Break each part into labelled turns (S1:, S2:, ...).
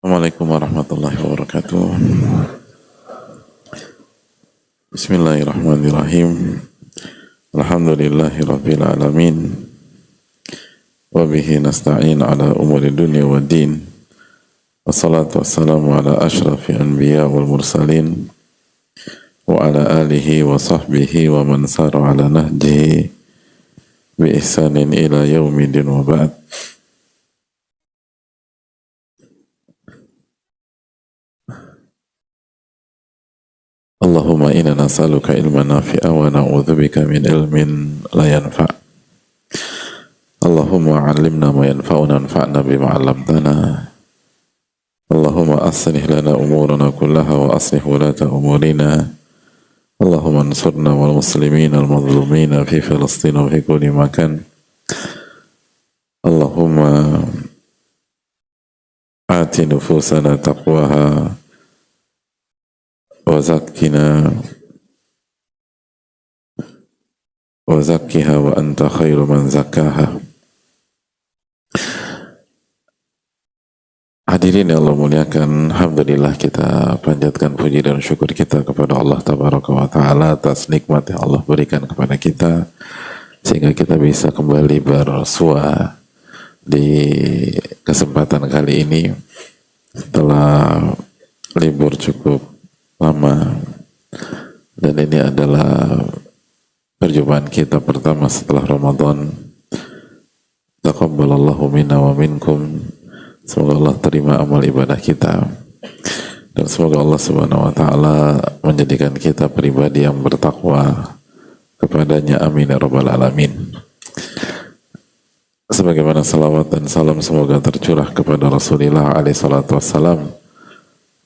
S1: Assalamualaikum warahmatullahi wabarakatuh. Bismillahirrahmanirrahim. Alhamdulillahi rabbil alamin. Wa bihi nasta'in ala umuri dunya wa din. Wassalatu wassalamu ala ashrafi anbiya wal mursalin. Wa ala alihi wa sahbihi wa man sara ala nahjihi bi ihsanin ila yaumidin wa ba'd. Allahumma inna nas'aluka ilman nafi'a wa na'udzubika min ilmin la yanfa'. Allahumma 'allimna ma yanfa'una wanfa'na bima 'allamtana. Allahumma aslih lana umurana kullaha wa aslih wulata umurina. Allahumma ansurna wal muslimina al mazlumina fi Filistin wa fi kulli makan. Allahumma ati nufusana taqwaha wa zakkiha wa anta khairu man zakkaha. Hadirin yang Allah muliakan, alhamdulillah kita panjatkan puji dan syukur kita kepada Allah Tabaraka wa Ta'ala atas nikmat yang Allah berikan kepada kita sehingga kita bisa kembali bersua di kesempatan kali ini setelah libur cukup lama, dan ini adalah perjumpaan kita pertama setelah Ramadan. Taqabbalallahu minna wa minkum. Semoga Allah terima amal ibadah kita dan semoga Allah Subhanahu wa Ta'ala menjadikan kita pribadi yang bertakwa kepadanya, amin ya rabbal alamin. Sebagaimana salawat dan salam semoga tercurah kepada Rasulullah alaihi salatu wassalam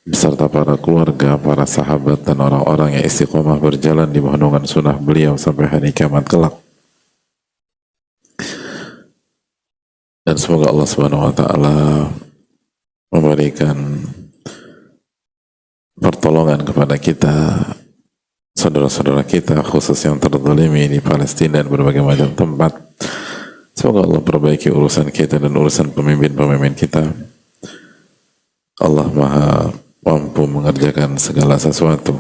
S1: beserta para keluarga, para sahabat dan orang-orang yang istiqomah berjalan di naungan sunnah beliau sampai hari kiamat kelak. Dan semoga Allah Subhanahu wa Ta'ala memberikan pertolongan kepada kita, saudara-saudara kita khusus yang terzalimi di Palestina dan berbagai macam tempat. Semoga Allah perbaiki urusan kita dan urusan pemimpin-pemimpin kita. Allah Maha mampu mengerjakan segala sesuatu.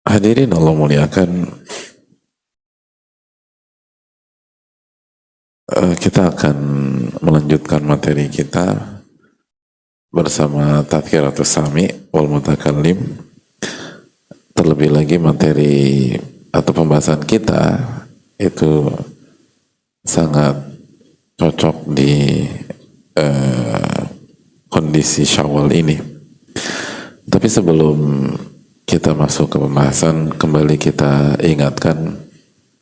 S1: Hadirin Allah muliakan, kita akan melanjutkan materi kita bersama Tadhkiratus Sami wal Mutakallim. Terlebih lagi materi atau pembahasan kita itu sangat cocok di kondisi Syawal ini. Tapi sebelum kita masuk ke pembahasan, kembali kita ingatkan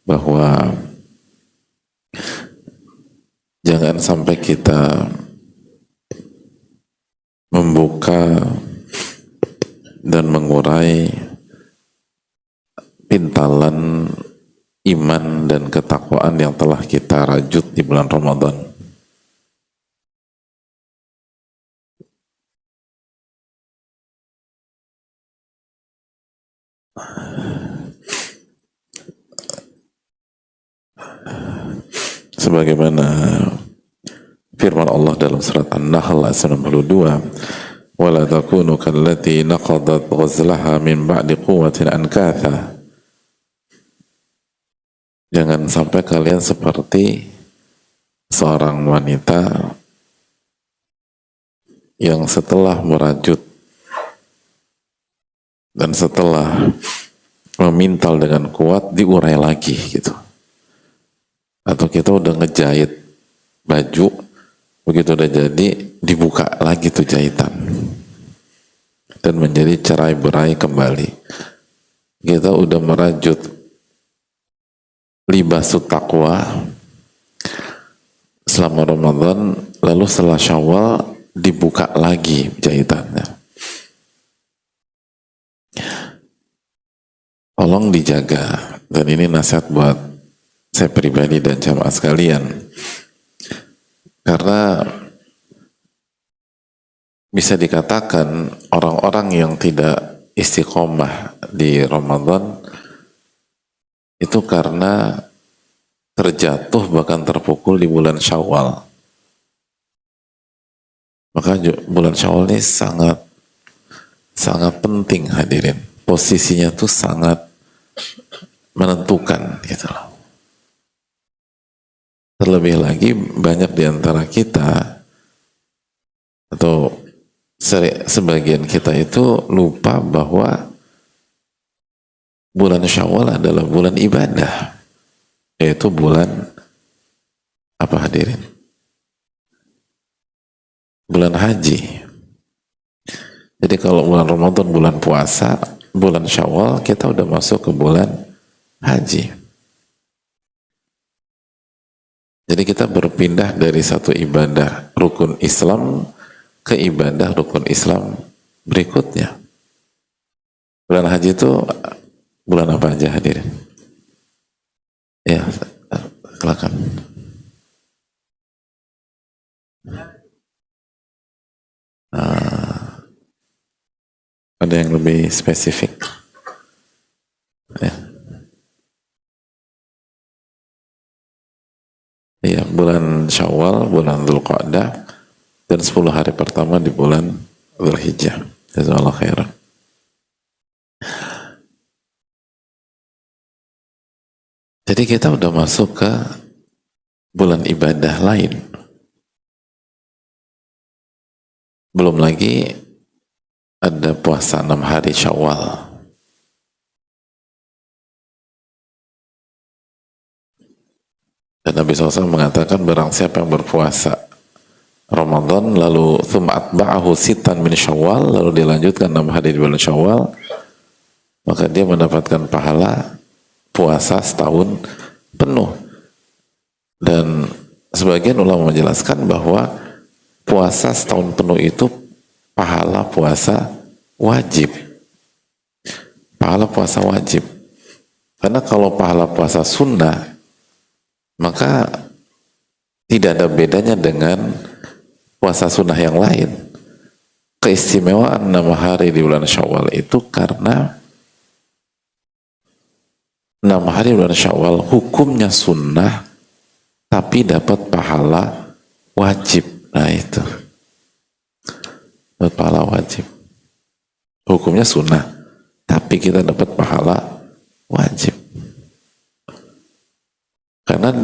S1: bahwa jangan sampai kita membuka dan mengurai pintalan iman dan ketakwaan yang telah kita rajut di bulan Ramadan. Sebagaimana firman Allah dalam surat An-Nahl ayat 92, "Wala takunu kallati naqadat ghazlaha min ba'di quwwatin ankatha." Jangan sampai kalian seperti seorang wanita yang setelah merajut dan setelah memintal dengan kuat diurai lagi gitu. Atau kita udah ngejahit baju, begitu udah jadi dibuka lagi tuh jahitan dan menjadi cerai-berai kembali. Kita udah merajut libasut taqwa selama Ramadan, lalu setelah Syawal dibuka lagi jahitannya. Tolong dijaga, dan ini nasihat buat saya pribadi dan jamaah sekalian, karena bisa dikatakan orang-orang yang tidak istiqomah di Ramadan itu karena terjatuh bahkan terpukul di bulan Syawal. Maka bulan Syawal ini sangat sangat penting hadirin. Posisinya tuh sangat menentukan gitu loh. Terlebih lagi banyak di antara kita atau sebagian kita itu lupa bahwa bulan Syawal adalah bulan ibadah, yaitu bulan apa hadirin? Bulan haji. Jadi kalau bulan Ramadan bulan puasa, bulan Syawal kita udah masuk ke bulan haji. Jadi kita berpindah dari satu ibadah rukun Islam ke ibadah rukun Islam berikutnya. Bulan haji itu bulan apa aja hadirin? Ya, silakan. Ada yang lebih spesifik? Ya. Iya, bulan Syawal, bulan Dzulqa'dah, dan 10 hari pertama di bulan Dzulhijjah. Jazakallahu khairan. Jadi kita udah masuk ke bulan ibadah lain. Belum lagi ada puasa 6 hari Syawal. Dan Nabi SAW mengatakan barang siapa yang berpuasa Ramadan lalu thumma atba'ahu sitan min Syawal, lalu dilanjutkan 6 hari di bulan Syawal, maka dia mendapatkan pahala puasa setahun penuh. Dan sebagian ulama menjelaskan bahwa puasa setahun penuh itu pahala puasa wajib. Pahala puasa wajib. Karena kalau pahala puasa sunnah, maka tidak ada bedanya dengan puasa sunnah yang lain. Keistimewaan 6 hari di bulan Syawal itu karena 6 hari bulan Syawal hukumnya sunnah tapi dapat pahala wajib. Nah itu dapat pahala wajib. Hukumnya sunnah tapi kita dapat pahala wajib. Karena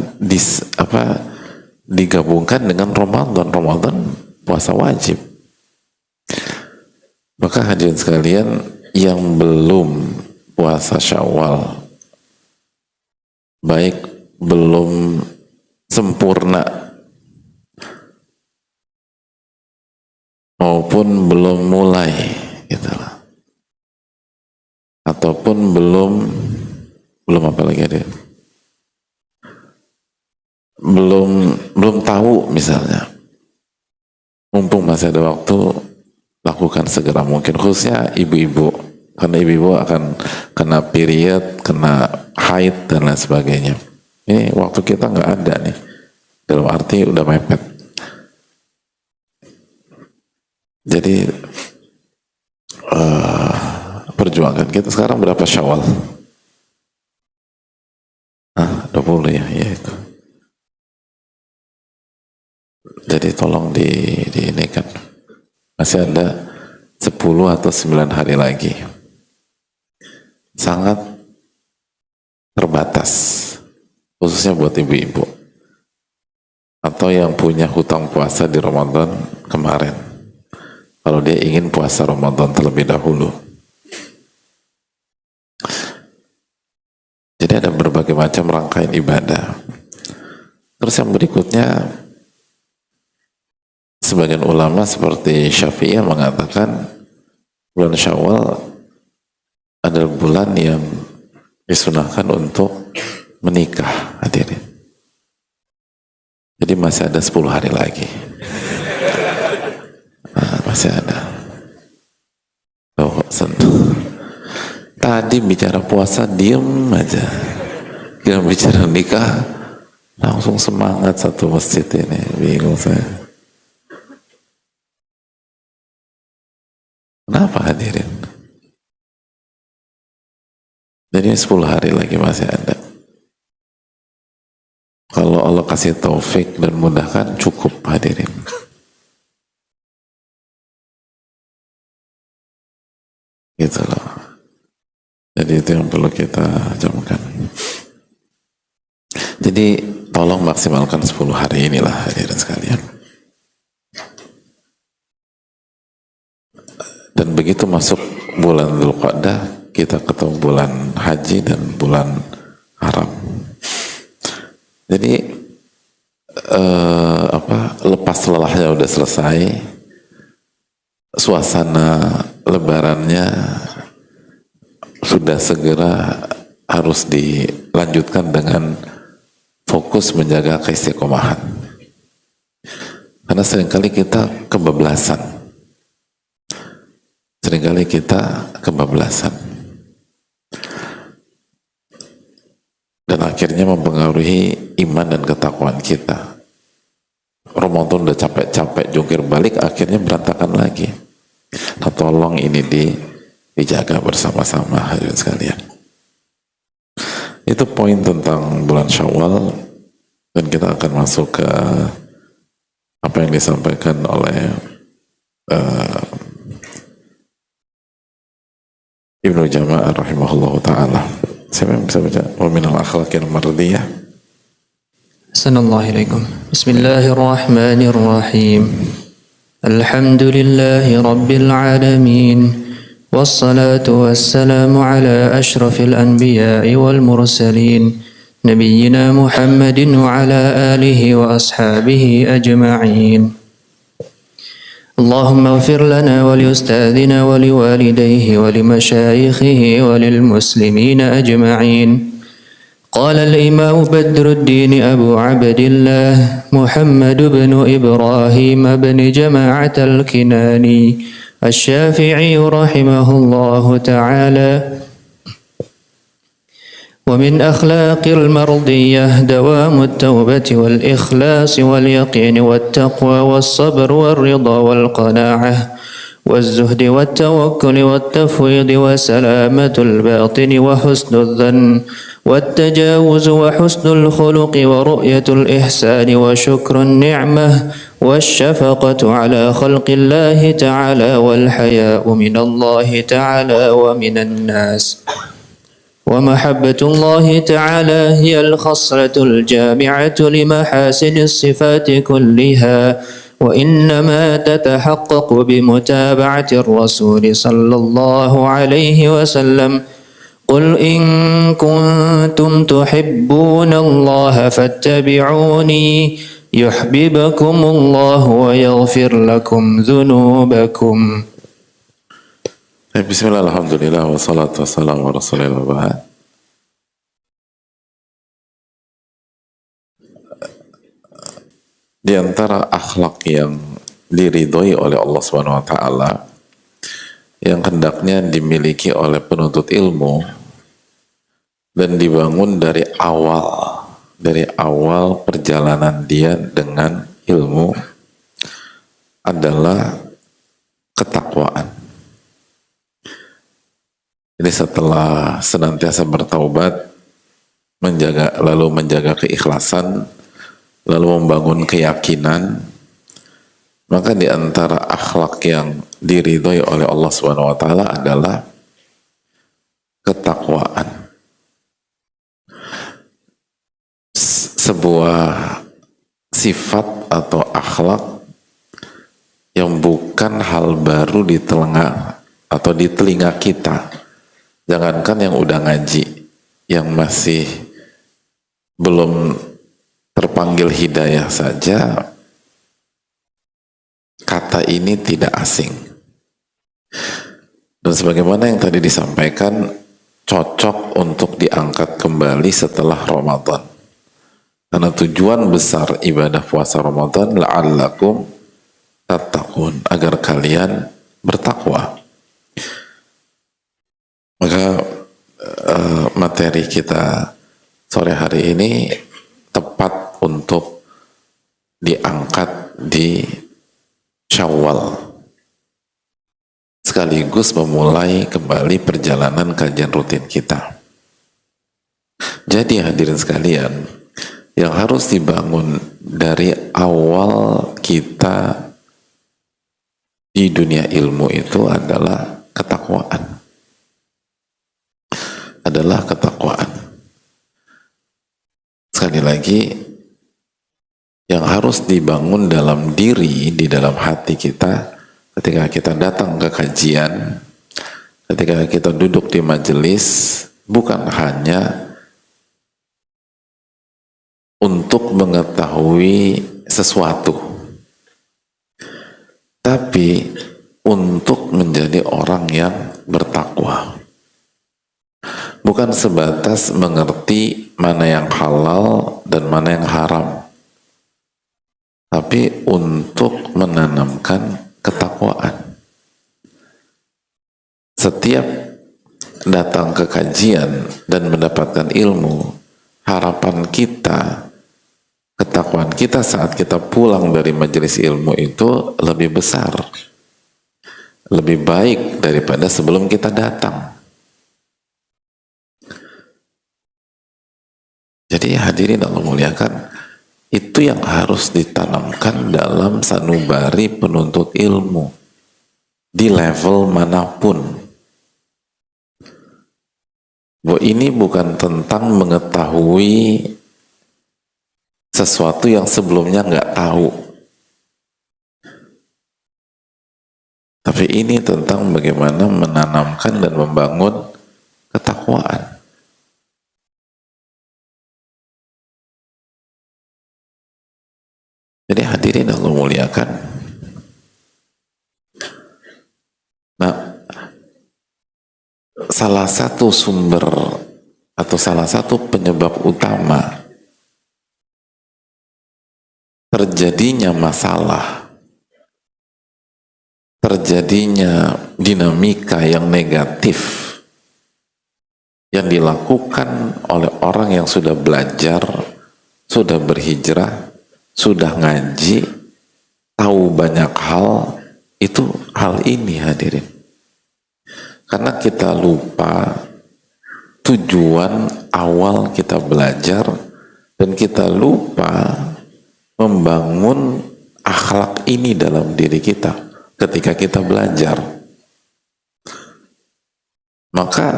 S1: digabungkan dengan Ramadan puasa wajib. Maka hadirin sekalian yang belum puasa Syawal, baik belum sempurna maupun belum mulai gitu lah. Ataupun belum apa lagi ada? Belum tahu misalnya, mumpung masih ada waktu, lakukan segera mungkin, khususnya ibu-ibu, karena ibu-ibu akan kena period, kena haid dan lain sebagainya. Ini waktu kita nggak ada nih, dalam arti udah mepet. Jadi perjuangan kita sekarang berapa Syawal? 20 ya, ya itu. Jadi tolong ini kan masih ada 10 atau 9 hari lagi. Sangat terbatas, khususnya buat ibu-ibu atau yang punya hutang puasa di Ramadan kemarin. Kalau dia ingin puasa Ramadan terlebih dahulu. Jadi ada berbagai macam rangkaian ibadah. Terus yang berikutnya, sebagian ulama seperti Syafi'iyah mengatakan bulan Syawal adalah bulan yang disunahkan untuk menikah, hadirin. Jadi masih ada 10 hari lagi. Masih ada. Tadi bicara puasa diem aja. Yang bicara nikah langsung semangat satu masjid ini. Bingung saya. Kenapa hadirin? Jadi 10 hari lagi masih ada. Kalau Allah kasih taufik dan mudahkan, cukup hadirin. gitu loh. Jadi itu yang perlu kita camkan. Jadi tolong maksimalkan 10 hari inilah hadirin sekalian. Dan begitu masuk bulan Dzulqa'dah, kita ketemu bulan haji dan bulan haram. Jadi lepas lelahnya udah selesai, suasana lebarannya sudah segera harus dilanjutkan dengan fokus menjaga keistiqomahan. Karena seringkali kita kebablasan. Dan akhirnya mempengaruhi iman dan ketakwaan kita. Ramadan udah capek-capek jungkir balik, akhirnya berantakan lagi. Nah, tolong ini dijaga bersama-sama hadirin sekalian. Itu poin tentang bulan Syawal, dan kita akan masuk ke apa yang disampaikan oleh Ibnu Jama'ah rahimahullah ta'ala. Siapa yang bisa baca? Wa minal akhlaqil mardiyah.
S2: Assalamualaikum. Bismillahirrahmanirrahim. Alhamdulillahi rabbil alamin. Wassalatu wassalamu ala ashrafil anbiya'i wal mursalin. Nabiyyina Muhammadin wa ala alihi wa ashabihi ajma'in. اللهم اغفر لنا ولأستاذنا ولوالديه ولمشايخه وللمسلمين أجمعين. قال الإمام بدر الدين أبو عبد الله محمد بن إبراهيم بن جماعة الكناني الشافعي رحمه الله تعالى: ومن أخلاق المرضية دوام التوبة والإخلاص واليقين والتقوى والصبر والرضا والقناعة والزهد والتوكل والتفويض وسلامة الباطن وحسن الظن والتجاوز وحسن الخلق ورؤية الإحسان وشكر النعمة والشفقة على خلق الله تعالى والحياء من الله تعالى ومن الناس. ومحبة الله تعالى هي الخصلة الجامعة لمحاسن الصفات كلها، وإنما تتحقق بمتابعة الرسول صلى الله عليه وسلم. قل إن كنتم تحبون الله فاتبعوني يحببكم الله ويغفر لكم ذنوبكم.
S1: Bismillah, alhamdulillah, wassalatu wassalamu ala rasulillah ba'd. Di antara akhlak yang diridhoi oleh Allah Subhanahu wa taala yang hendaknya dimiliki oleh penuntut ilmu dan dibangun dari awal perjalanan dia dengan ilmu adalah ketakwaan. Jadi setelah senantiasa bertaubat, lalu menjaga keikhlasan, lalu membangun keyakinan, maka di antara akhlak yang diridhoi oleh Allah Subhanahu wa taala adalah ketakwaan. Sebuah sifat atau akhlak yang bukan hal baru di telinga kita. Jangankan yang udah ngaji, yang masih belum terpanggil hidayah saja, kata ini tidak asing. Dan sebagaimana yang tadi disampaikan, cocok untuk diangkat kembali setelah Ramadan. Karena tujuan besar ibadah puasa Ramadan, la'allakum tattaqun, agar kalian bertakwa. Maka materi kita sore hari ini tepat untuk diangkat di Syawal, sekaligus memulai kembali perjalanan kajian rutin kita. Jadi hadirin sekalian, yang harus dibangun dari awal kita di dunia ilmu itu adalah ketakwaan. adalah ketakwaan. Sekali lagi, yang harus dibangun dalam diri, di dalam hati kita, ketika kita datang ke kajian, ketika kita duduk di majelis, bukan hanya untuk mengetahui sesuatu, tapi untuk menjadi orang yang bertakwa. Bukan sebatas mengerti mana yang halal dan mana yang haram, tapi untuk menanamkan ketakwaan. Setiap datang ke kajian dan mendapatkan ilmu, harapan kita, ketakwaan kita saat kita pulang dari majelis ilmu itu lebih besar, lebih baik daripada sebelum kita datang. Jadi hadirin Allah muliakan, itu yang harus ditanamkan dalam sanubari penuntut ilmu di level manapun. Bahwa ini bukan tentang mengetahui sesuatu yang sebelumnya nggak tahu, tapi ini tentang bagaimana menanamkan dan membangun ketakwaan. Jadi hadirin Allah muliakan. Nah, salah satu sumber atau salah satu penyebab utama terjadinya masalah, terjadinya dinamika yang negatif yang dilakukan oleh orang yang sudah belajar, sudah berhijrah, sudah ngaji, tahu banyak hal, itu hal ini hadirin. Karena kita lupa tujuan awal kita belajar, dan kita lupa membangun akhlak ini dalam diri kita ketika kita belajar. Maka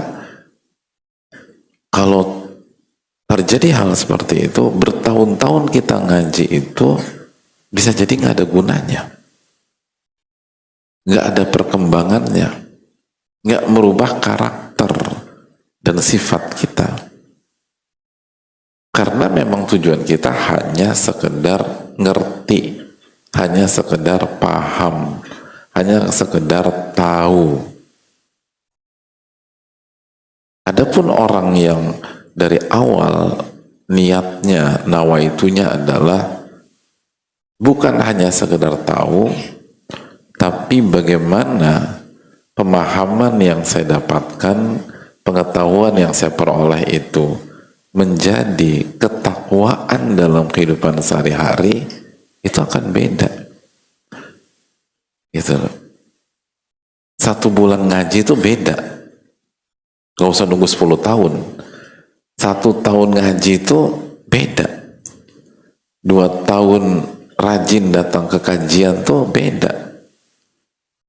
S1: kalau terjadi hal seperti itu, bertahun-tahun kita ngaji itu bisa jadi nggak ada gunanya, nggak ada perkembangannya, nggak merubah karakter dan sifat kita. Karena memang tujuan kita hanya sekedar ngerti, hanya sekedar paham, hanya sekedar tahu. Adapun orang yang dari awal niatnya, nawaitunya adalah bukan hanya sekedar tahu, tapi bagaimana pemahaman yang saya dapatkan, pengetahuan yang saya peroleh itu menjadi ketakwaan dalam kehidupan sehari-hari, itu akan beda. Gitu. 1 bulan ngaji itu beda. Gak usah nunggu 10 tahun. 1 tahun ngaji itu beda. 2 tahun rajin datang ke kajian tuh beda.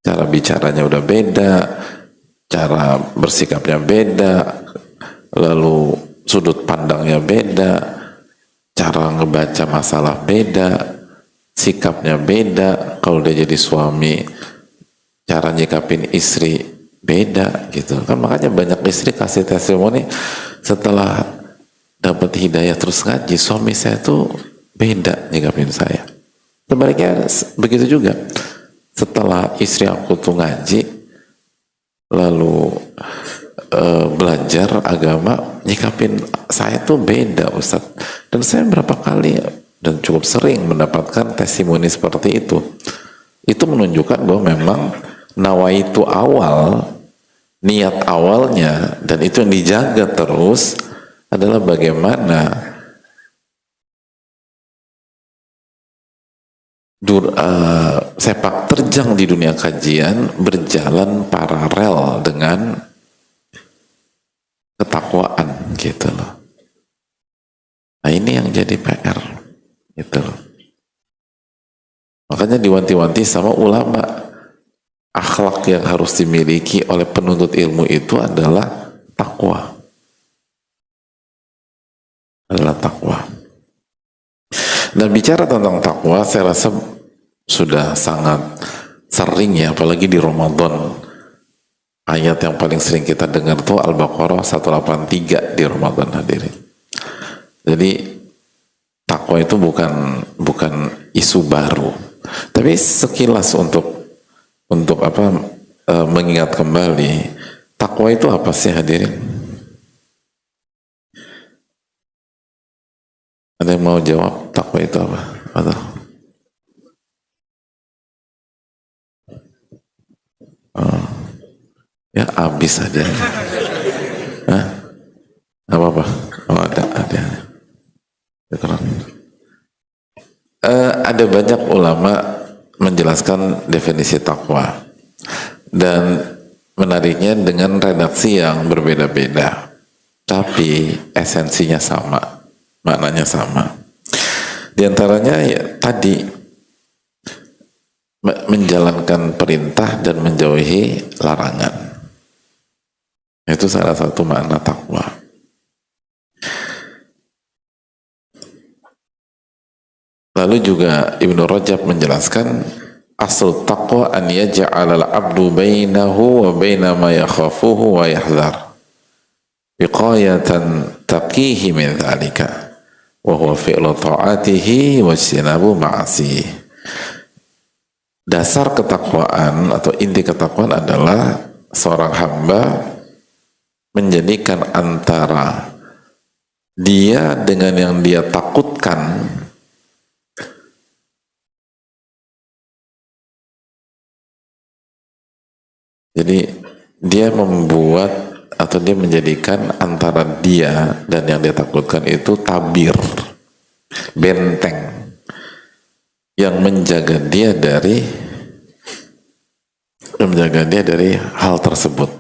S1: Cara bicaranya udah beda, cara bersikapnya beda, lalu sudut pandangnya beda, cara ngebaca masalah beda, sikapnya beda. Kalau dia jadi suami, cara nyikapin istri beda gitu kan. Makanya banyak istri kasih testimoni, setelah dapat hidayah terus ngaji, suami saya tuh beda nyikapin saya. Sebaliknya begitu juga, setelah istri aku tuh ngaji lalu belajar agama, nyikapin saya tuh beda Ustaz. Dan saya berapa kali dan cukup sering mendapatkan testimoni seperti itu. Itu menunjukkan bahwa memang nawaitu awal, niat awalnya, dan itu yang dijaga terus adalah bagaimana sepak terjang di dunia kajian berjalan paralel dengan ketakwaan gitu loh. Nah ini yang jadi PR gitu loh. Makanya diwanti-wanti sama ulama, akhlak yang harus dimiliki oleh penuntut ilmu itu adalah takwa. Dan bicara tentang takwa, saya rasa sudah sangat sering ya, apalagi di Ramadan. Ayat yang paling sering kita dengar tuh Al-Baqarah 183 di Ramadan, hadirin. Jadi takwa itu bukan isu baru, tapi sekilas untuk mengingat kembali takwa itu apa sih, hadirin? Ada yang mau jawab takwa itu apa? Atau ya habis aja. Hah? Apa? Oh, ada. Ada banyak ulama menjelaskan definisi takwa, dan menariknya dengan redaksi yang berbeda-beda, tapi esensinya sama, maknanya sama. Di antaranya ya tadi, menjalankan perintah dan menjauhi larangan. Itu salah satu makna takwa. Lalu juga Ibnu Rajab menjelaskan, asal taqwa an yaj'ala al-'abdu bainahu wa baina ma yakhafuhu wa yahdhar biqayatan taqihi min dhalika wa huwa fi'lu ta'atihi wa ijtinabu ma'asihi. Dasar ketakwaan atau inti ketakwaan adalah seorang hamba menjadikan antara dia dengan yang dia takutkan jadi dia membuat atau dia menjadikan antara dia dan yang dia takutkan itu tabir, benteng yang menjaga dia dari hal tersebut.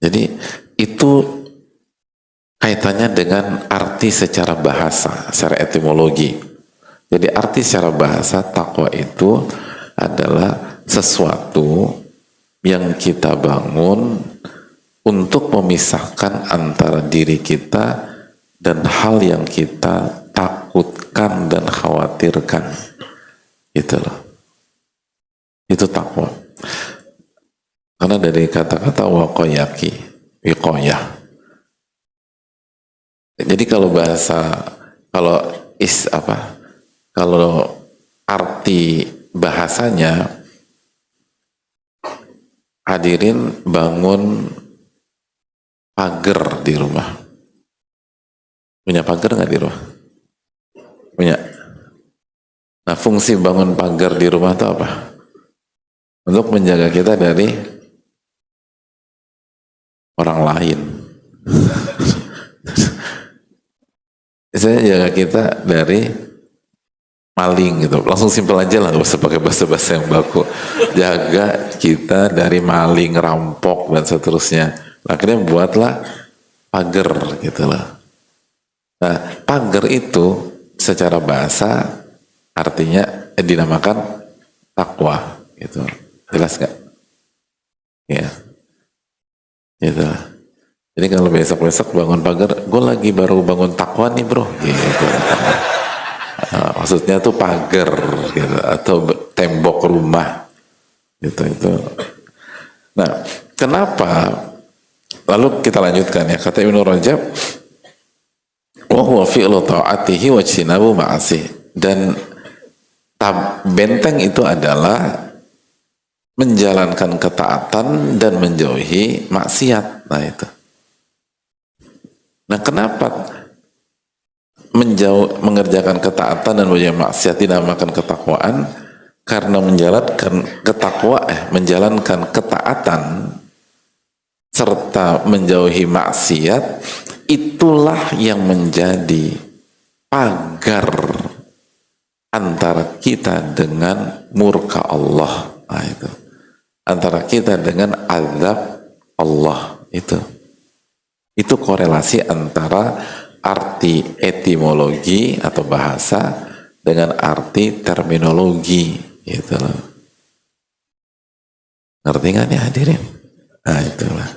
S1: Jadi itu kaitannya dengan arti secara bahasa, secara etimologi. Jadi arti secara bahasa takwa itu adalah sesuatu yang kita bangun untuk memisahkan antara diri kita dan hal yang kita takutkan dan khawatirkan. Gitu loh. Itu takwa. Karena dari kata-kata waqayaki, wiqayah. Jadi kalau arti bahasanya, hadirin bangun pagar di rumah. Punya pagar nggak di rumah? Punya. Nah, fungsi bangun pagar di rumah itu apa? Untuk menjaga kita dari orang lain. Saya jaga kita dari maling gitu. Langsung simpel aja lah, gak usah pakai bahasa-bahasa yang baku. Jaga kita dari maling, rampok dan seterusnya. Akhirnya buatlah pagar gitu lah. Nah, pagar itu secara bahasa artinya dinamakan takwa gitu. Jelas gak? Ya. Gitu. Jadi kalau besok-besok bangun pagar, gue lagi baru bangun takwa nih bro, gitu. Nah, maksudnya tuh pagar, gitu, atau tembok rumah, gitu itu. Nah, kenapa? Lalu kita lanjutkan ya, kata Ibnu Rajab, wa huwa fi'lu ta'atihi wa ijtinabu ma'asih. Dan benteng itu adalah menjalankan ketaatan dan menjauhi maksiat. Nah itu. Nah kenapa mengerjakan ketaatan dan menjauhi maksiat dinamakan ketakwaan? Karena menjalankan ketaatan serta menjauhi maksiat, itulah yang menjadi pagar antara kita dengan murka Allah. Nah itu. Antara kita dengan azab Allah itu korelasi antara arti etimologi atau bahasa dengan arti terminologi gitu loh. Ngerti nggak nih hadirin? Nah itulah.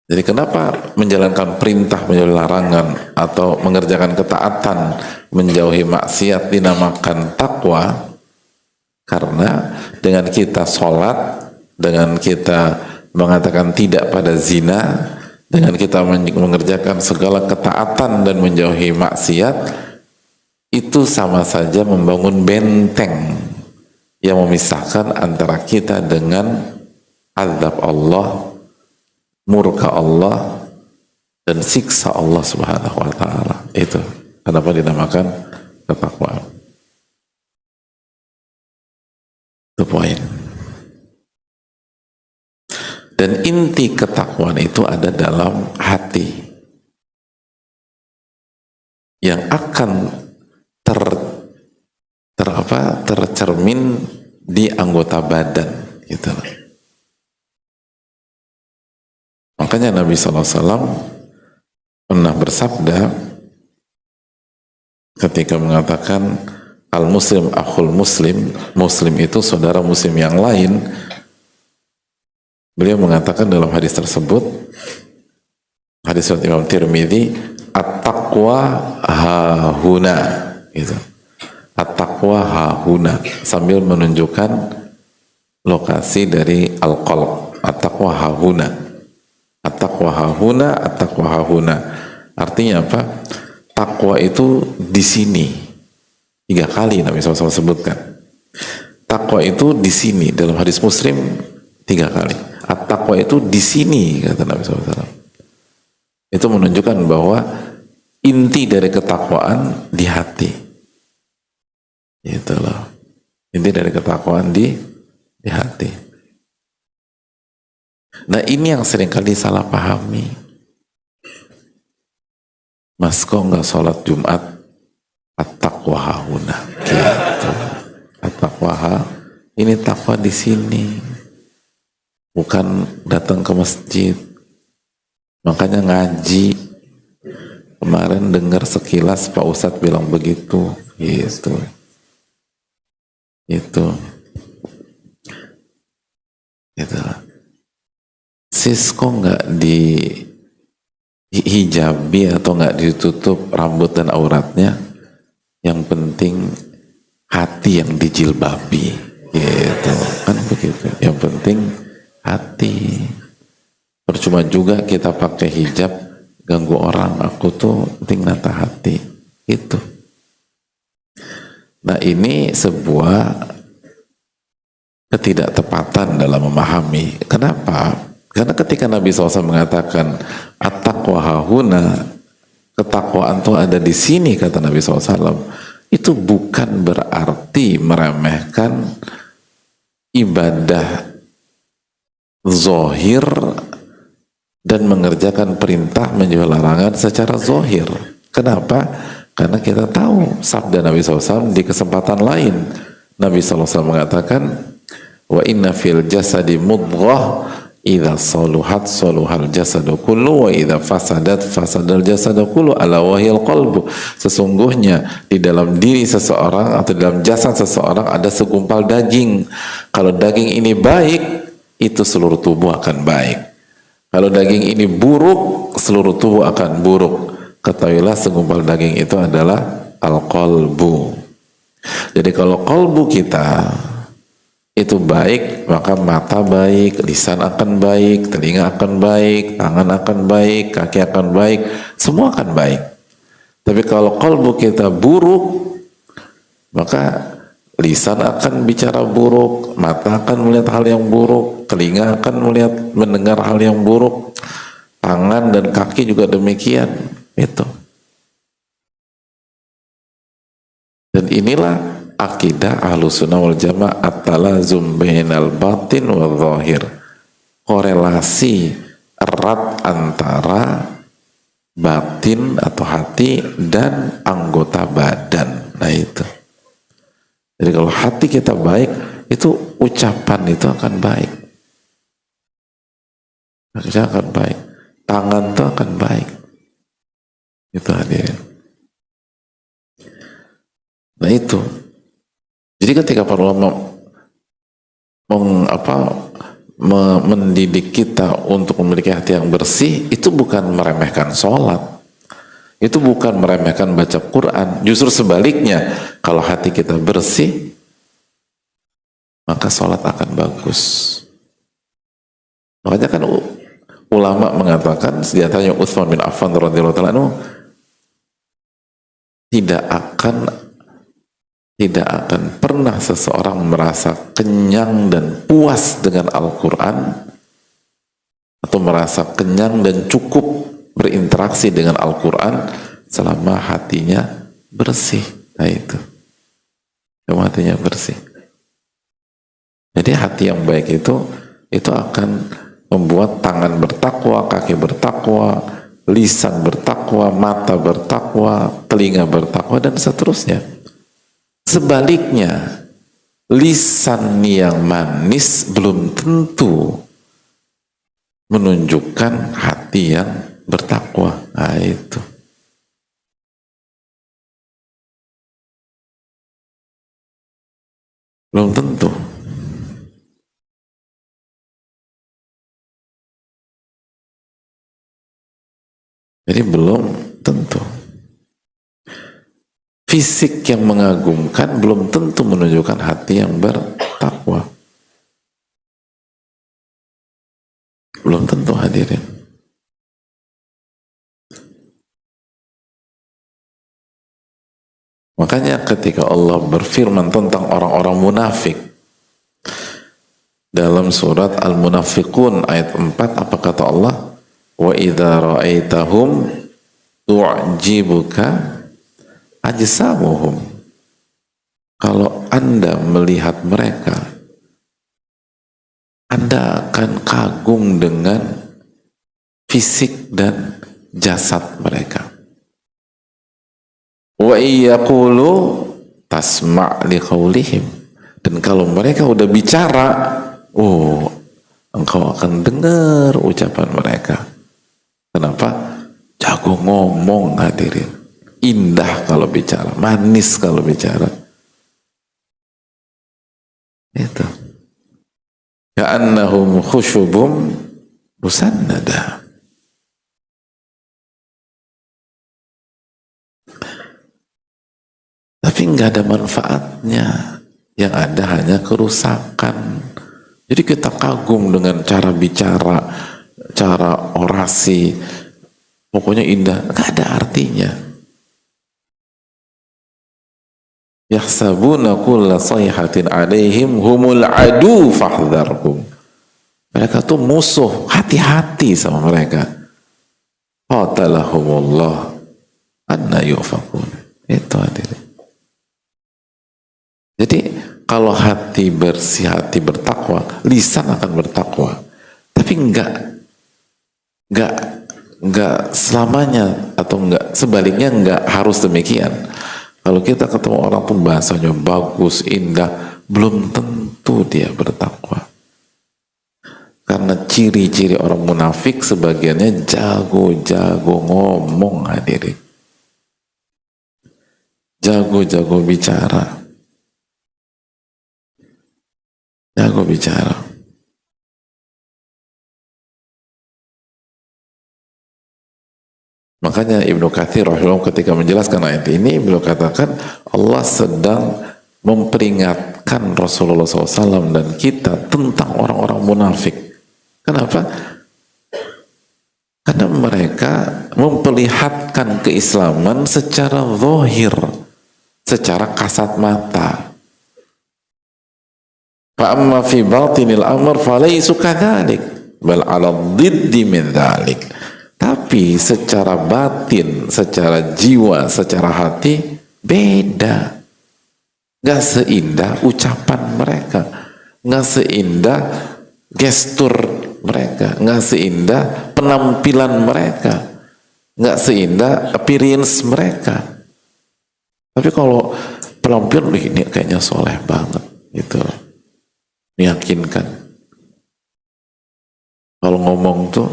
S1: Jadi kenapa menjalankan perintah, menjauhi larangan, atau mengerjakan ketaatan, menjauhi maksiat dinamakan takwa? Karena dengan kita sholat, dengan kita mengatakan tidak pada zina, dengan kita mengerjakan segala ketaatan dan menjauhi maksiat, itu sama saja membangun benteng yang memisahkan antara kita dengan azab Allah, murka Allah, dan siksa Allah Subhanahu wa ta'ala. Itu kenapa dinamakan ketakwaan. Itu poin. Dan inti ketakwaan itu ada dalam hati yang akan tercermin di anggota badan gitu. Makanya Nabi SAW pernah bersabda ketika mengatakan al-muslim akhul muslim, muslim itu saudara muslim yang lain. Beliau mengatakan dalam hadis tersebut, hadis riwayat Imam Tirmidzi, at-taqwa hahuna gitu. At-taqwa hahuna, sambil menunjukkan lokasi dari al-qalb. At-taqwa hahuna, at-taqwa hahuna, at-taqwa hahuna. Artinya apa? Takwa itu di sini. 3 kali Nabi SAW sebutkan. Takwa itu di sini, dalam hadis Muslim 3 kali. At-taqwa itu di sini, kata Nabi SAW. Itu menunjukkan bahwa inti dari ketakwaan di hati. Gitu loh. Inti dari ketakwaan di hati. Nah, ini yang seringkali salah pahami. Mas, kok nggak sholat Jumat? At-taqwa hahuna. Gitu. At-taqwa ini takwa di sini. Bukan datang ke masjid. Makanya ngaji. Kemarin dengar sekilas Pak Ustadz bilang begitu. Gitu. Itu. Gitu. Sis, kok nggak di hijabi atau nggak ditutup rambut dan auratnya? Yang penting hati yang dijilbabi. Gitu. Kan begitu. Yang penting hati. Percuma juga kita pakai hijab ganggu orang, aku tuh penting nata hati. Itu. Nah, ini sebuah ketidaktepatan dalam memahami. Kenapa? Karena ketika Nabi SAW mengatakan at-taqwa hahuna, ketakwaan itu ada di sini, kata Nabi SAW, itu bukan berarti meremehkan ibadah zohir dan mengerjakan perintah menjauhi larangan secara zohir. Kenapa? Karena kita tahu sabda Nabi SAW di kesempatan lain. Nabi SAW mengatakan, wa inna fil jasadi mudghah idza saluhat saluhal jasadu kullu wa idza fasadat fasadal jasadu kullu ala wahyal qalbu. Sesungguhnya di dalam diri seseorang atau dalam jasad seseorang ada segumpal daging. Kalau daging ini baik, itu seluruh tubuh akan baik. Kalau daging ini buruk, seluruh tubuh akan buruk. Ketahuilah segumpal daging itu adalah al-qalbu. Jadi kalau qalbu kita itu baik, maka mata baik, lisan akan baik, telinga akan baik, tangan akan baik, kaki akan baik, semua akan baik. Tapi kalau qalbu kita buruk, maka lisan akan bicara buruk, mata akan melihat hal yang buruk, telinga akan mendengar hal yang buruk, tangan dan kaki juga demikian. Itu. Dan inilah akidah Ahlussunnah wal Jamaah, at-talazum bainal batin wal zahir. Korelasi erat antara batin atau hati dan anggota badan. Nah itu. Jadi kalau hati kita baik, itu ucapan itu akan baik. Ucapan akan baik. Tangan itu akan baik. Itu hadirin. Nah itu. Jadi ketika para ulama mendidik kita untuk memiliki hati yang bersih, itu bukan meremehkan sholat, itu bukan meremehkan baca Quran. Justru sebaliknya, kalau hati kita bersih, maka sholat akan bagus. Makanya kan ulama mengatakan, senjatanya Utsman bin Affan radhiyallahu ta'ala anhu, tidak akan pernah seseorang merasa kenyang dan puas dengan Al-Quran, atau merasa kenyang dan cukup berinteraksi dengan Al-Quran selama hatinya bersih. Nah itu, selama hatinya bersih. Jadi hati yang baik itu akan membuat tangan bertakwa, kaki bertakwa, lisan bertakwa, mata bertakwa, telinga bertakwa, dan seterusnya. Sebaliknya, lisan yang manis belum tentu menunjukkan hati yang bertakwa. Nah itu. Belum tentu. Jadi belum tentu. Fisik yang mengagumkan belum tentu menunjukkan hati yang bertakwa. Belum tentu, hadirin. Makanya ketika Allah berfirman tentang orang-orang munafik dalam surat Al-Munafiqun ayat 4, apa kata Allah? Wa idza ra'aitahum tu'jibuka ajsamuhum. Kalau Anda melihat mereka, Anda akan kagum dengan fisik dan jasad mereka. Wa iyaqulu tasma' liqaulihim. Dan kalau mereka udah bicara, engkau akan dengar ucapan mereka. Kenapa? Jago ngomong, hadirin. Indah kalau bicara, manis kalau bicara. Itu. Ka'annahum khusyubum musannada. Tapi nggak ada manfaatnya. Yang ada hanya kerusakan. Jadi kita kagum dengan cara bicara, cara orasi, pokoknya indah, nggak ada artinya. Yahsabuna kulla sayhatin alaihim humul adu fahdharhum. Mereka tuh musuh, hati-hati sama mereka. Qatalahumullah anna yufakun. Itu hadirin. Jadi kalau hati bersih, hati bertakwa, lisan akan bertakwa. Tapi enggak selamanya, atau enggak sebaliknya, enggak harus demikian. Kalau kita ketemu orang pun bahasanya bagus, indah, belum tentu dia bertakwa. Karena ciri-ciri orang munafik sebagiannya jago-jago ngomong, hadirin. Jago-jago bicara. Jago bicara. Makanya Ibnu Katsir rahimahullah ketika menjelaskan ayat ini, beliau katakan Allah sedang memperingatkan Rasulullah SAW dan kita tentang orang-orang munafik. Kenapa? Karena mereka memperlihatkan keislaman secara zahir, secara kasat mata. Fa'amma fi batinil amr falaysu kadzalik bal 'ala dhiddi min dzalik. Tapi secara batin, secara jiwa, secara hati beda. Gak seindah ucapan mereka, gak seindah gestur mereka, gak seindah penampilan mereka, gak seindah appearance mereka. Tapi kalau penampilan ini kayaknya soleh banget gitu, meyakinkan. Kalau ngomong tuh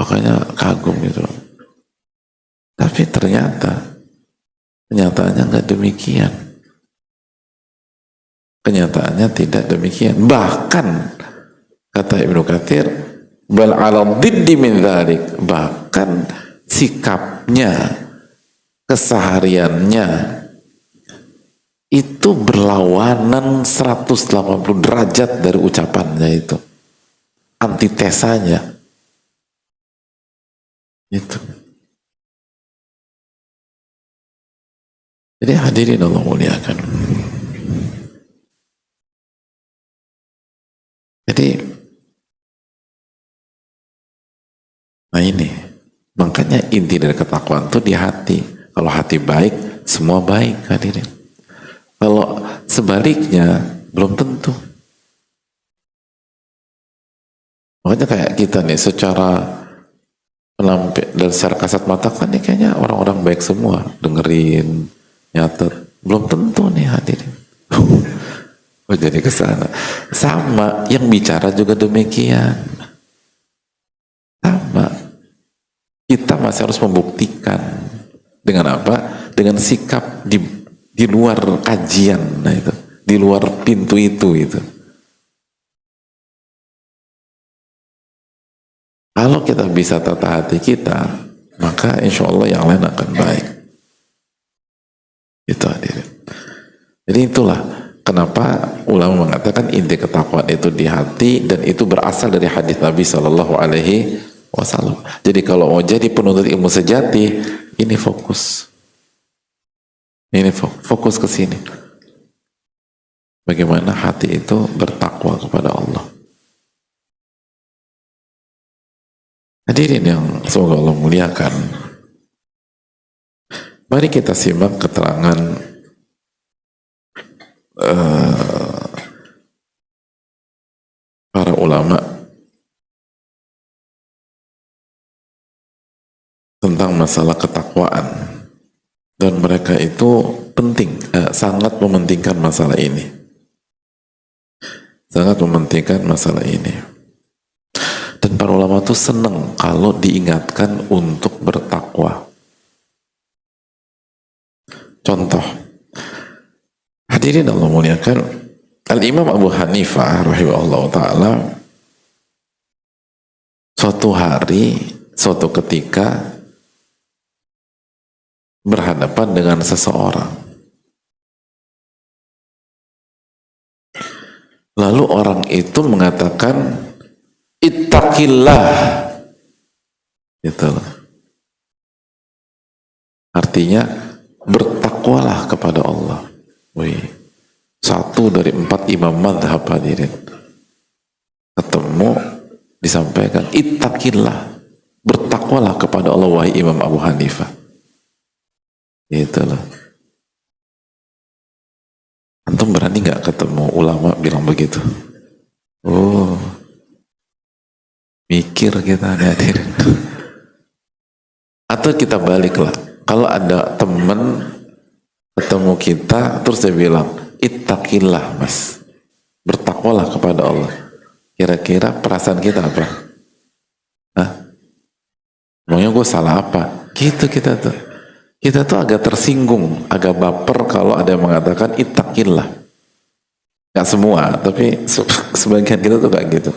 S1: makanya kagum gitu. Tapi ternyata kenyataannya nggak demikian. Kenyataannya tidak demikian. Bahkan kata Ibnu Katsir, bal ala diddi min dzalik, bahkan sikapnya, kesehariannya itu berlawanan 180 derajat dari ucapannya itu. Antitesanya. Itu. Jadi hadirin Allah muliakan. Jadi, nah ini, makanya inti dari ketakwaan itu di hati. Kalau hati baik, semua baik hadirin. Kalau sebaliknya, belum tentu. Makanya kayak kita nih, secara dan secara kasat mata kan nih kayaknya orang-orang baik semua. Dengerin, nyatet, belum tentu nih hadirin. Oh jadi kesana. Sama, yang bicara juga demikian. Sama. Kita masih harus membuktikan. Dengan apa? Dengan sikap di luar kajian. Nah itu. Di luar pintu itu. Kalau kita bisa tata hati kita, maka insya Allah yang lain akan baik. Itu hadirin. Jadi itulah kenapa ulama mengatakan inti ketakwaan itu di hati, dan itu berasal dari hadis Nabi Shallallahu Alaihi Wasallam. Jadi kalau mau jadi penuntut ilmu sejati, ini fokus. Ini fokus ke sini. Bagaimana hati itu bertakwa kepada Allah. Hadirin yang semoga Allah muliakan. Mari kita simak keterangan para ulama tentang masalah ketakwaan, dan mereka itu penting, sangat mementingkan masalah ini, dan para ulama itu senang kalau diingatkan untuk bertakwa. Contoh, hadirin Allah muliakan, Al-Imam Abu Hanifah rahimahullah ta'ala suatu ketika berhadapan dengan seseorang. Lalu orang itu mengatakan, ittaqillah. Gitu loh. Artinya, bertakwalah kepada Allah. Wih. Satu dari 4 imam madhab hadirin ketemu, disampaikan ittaqillah, bertakwalah kepada Allah wahai Imam Abu Hanifah. Itulah. Antum berani nggak ketemu ulama bilang begitu? Oh, mikir kita hadirin. Atau kita baliklah, kalau ada teman ketemu kita terus dia bilang ittaqillah mas, bertakwalah kepada Allah, kira-kira perasaan kita apa? Hah? Emangnya gue salah apa? Gitu kita tuh agak tersinggung, agak baper kalau ada yang mengatakan ittaqillah. Gak semua, tapi sebagian kita tuh gak gitu.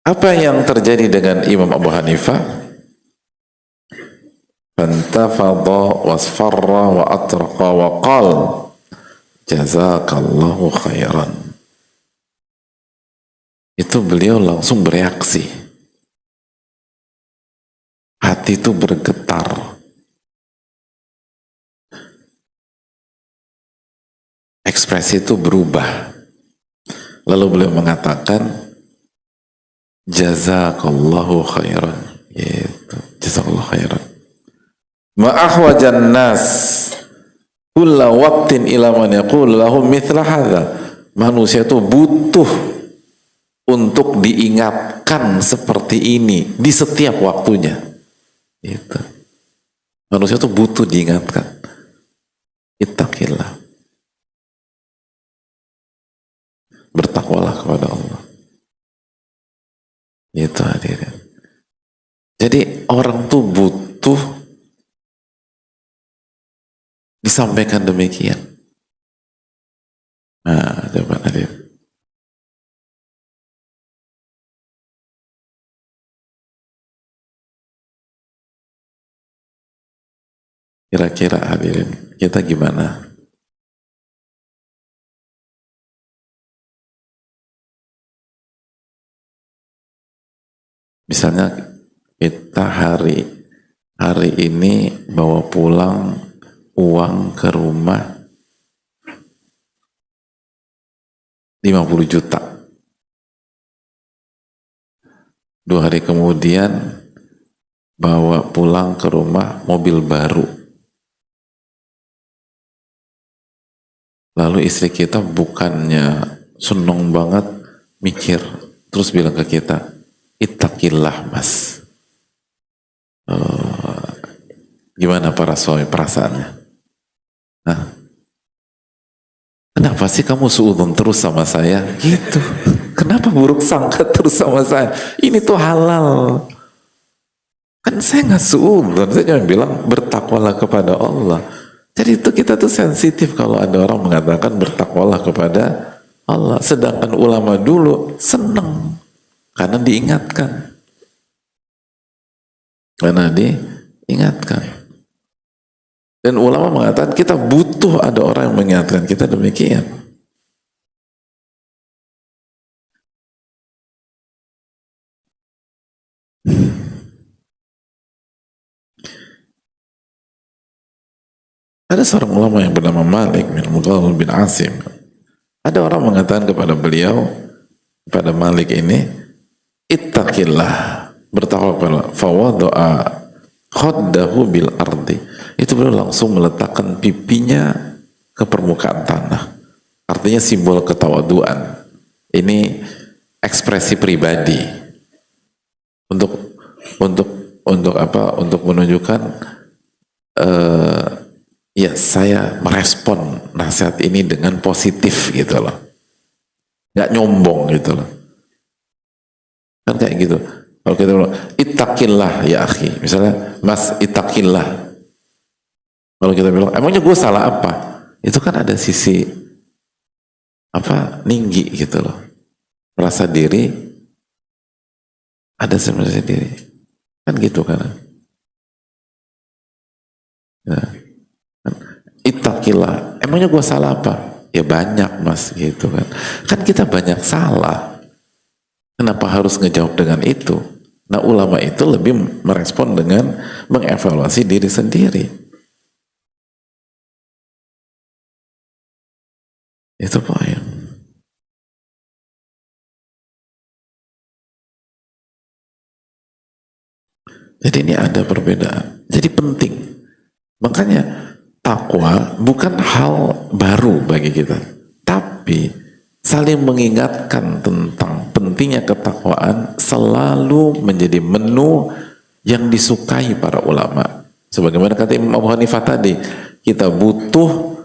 S1: Apa yang terjadi dengan Imam Abu Hanifah? Fantafadha wasfarra wa atraqa wa qal jazakallahu khairan. Itu beliau langsung bereaksi, hati itu bergetar, ekspresi itu berubah, lalu beliau mengatakan jazakallahu khairan, gitu. Jazakallahu khairan. Ma'ahwajan nas kulla waqtin ila man yaqul lahum mithla hadha. Manusia itu butuh untuk diingatkan seperti ini di setiap waktunya. Itu. Manusia itu butuh diingatkan. Ittaqillah. Bertakwalah kepada Allah. Itu hadirin. Jadi orang tuh butuh disampaikan demikian. Kira-kira hadirin, kita gimana? Misalnya kita hari ini bawa pulang uang ke rumah 50 juta. 2 hari kemudian bawa pulang ke rumah mobil baru. Lalu istri kita bukannya seneng banget, mikir, terus bilang ke kita, ittaqillah mas. Gimana para suami perasaannya? Hah? Kenapa sih kamu suudzon terus sama saya? Gitu. Kenapa buruk sangka terus sama saya? Ini tuh halal. Kan saya nggak suudzon, saya cuma bilang bertakwalah kepada Allah. Jadi itu kita tuh sensitif kalau ada orang mengatakan bertakwalah kepada Allah. Sedangkan ulama dulu seneng karena diingatkan. Karena diingatkan. Dan ulama mengatakan kita butuh ada orang yang mengingatkan kita demikian. Ada seorang ulama yang bernama Malik bin Asim. Ada orang mengatakan kepada beliau, kepada Malik ini, ittaqillah, bertakwa kepada Allah. Fawadu'a khaddahu bil ardi. Itu beliau langsung meletakkan pipinya ke permukaan tanah. Artinya simbol ketawaduan. Ini ekspresi pribadi untuk apa? Untuk menunjukkan ya saya merespon nasihat ini dengan positif gitu loh, nggak nyombong gitu loh, kan kayak gitu. Kalau kita bilang ittaqillah ya akhi, misalnya mas ittaqillah, kalau kita bilang emangnya gue salah apa, itu kan ada sisi apa tinggi gitu loh, merasa diri, ada merasa diri, kan gitu kan. Nah, ittaqillah, emangnya gue salah apa? Ya banyak mas gitu kan. Kan kita banyak salah. Kenapa harus ngejawab dengan itu? Nah ulama itu lebih merespon dengan mengevaluasi diri sendiri. Itu poin. Jadi ini ada perbedaan. Jadi penting. Makanya takwa bukan hal baru bagi kita, tapi saling mengingatkan tentang pentingnya ketakwaan selalu menjadi menu yang disukai para ulama. Sebagaimana kata Imam Abu Hanifah tadi, kita butuh